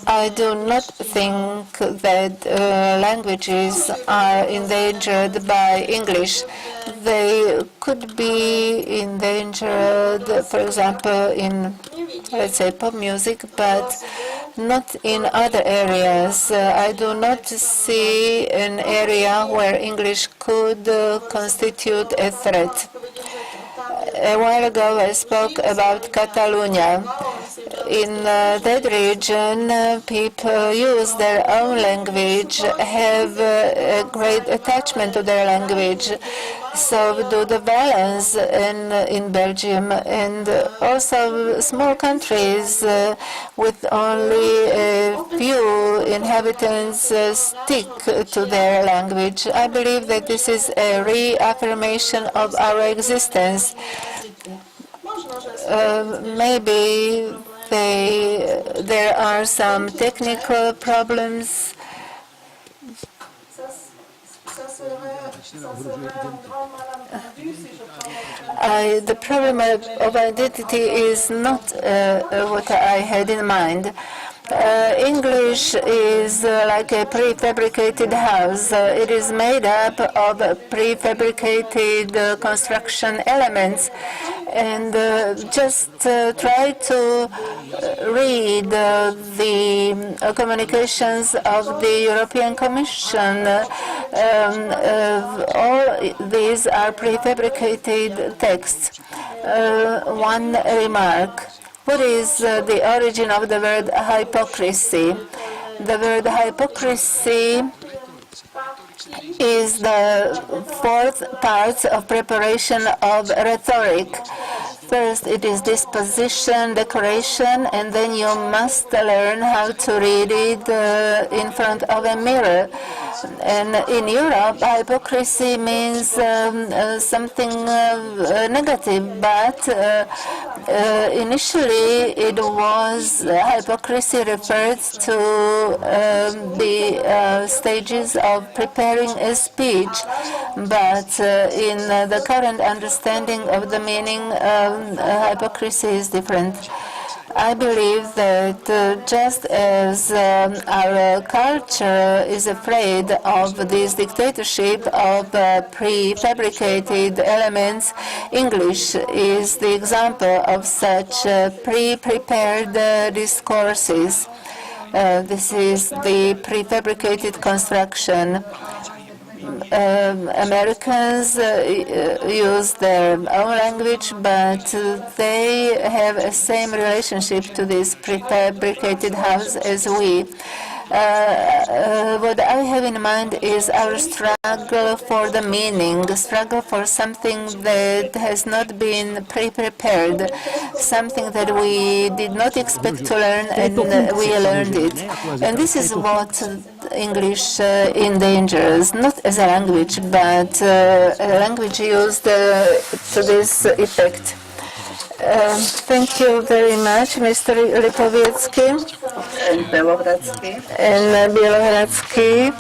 I do not think that languages are endangered by English. They could be endangered, for example, in, let's say, pop music, but not in other areas. I do not see an area where English could constitute a threat. A while ago, I spoke about Catalonia. In that region, people use their own language, have a great attachment to their language. So do the Valens in Belgium, and also small countries with only a few inhabitants stick to their language. I believe that this is a reaffirmation of our existence. Maybe there are some technical problems. The problem of identity is not what I had in mind. English is like a prefabricated house. It is made up of prefabricated construction elements. And just try to read the communications of the European Commission. All these are prefabricated texts. One remark. What is the origin of the word hypocrisy? The word hypocrisy is the fourth part of preparation of rhetoric. First, it is disposition, decoration, and then you must learn how to read it in front of a mirror. And in Europe, hypocrisy means something negative, but initially it was hypocrisy referred to the stages of preparing a speech. But in the current understanding of the meaning, hypocrisy is different. I believe that just as our culture is afraid of this dictatorship of prefabricated elements, English is the example of such pre-prepared discourses. This is the prefabricated construction. Americans use their own language, but they have a same relationship to this prefabricated house as we. What I have in mind is our struggle for the meaning, struggle for something that has not been pre-prepared, something that we did not expect to learn, and we learned it. And this is what English endangers, not as a language, but a language used to this effect. Thank you very much, Mr. Lipovetsky and Bělohradský.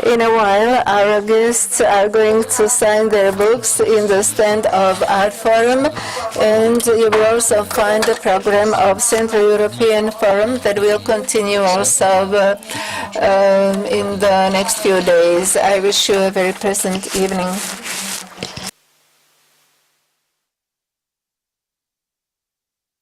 In a while, our guests are going to sign their books in the stand of Art Forum, and you will also find the program of Central European Forum that will continue also in the next few days. I wish you a very pleasant evening.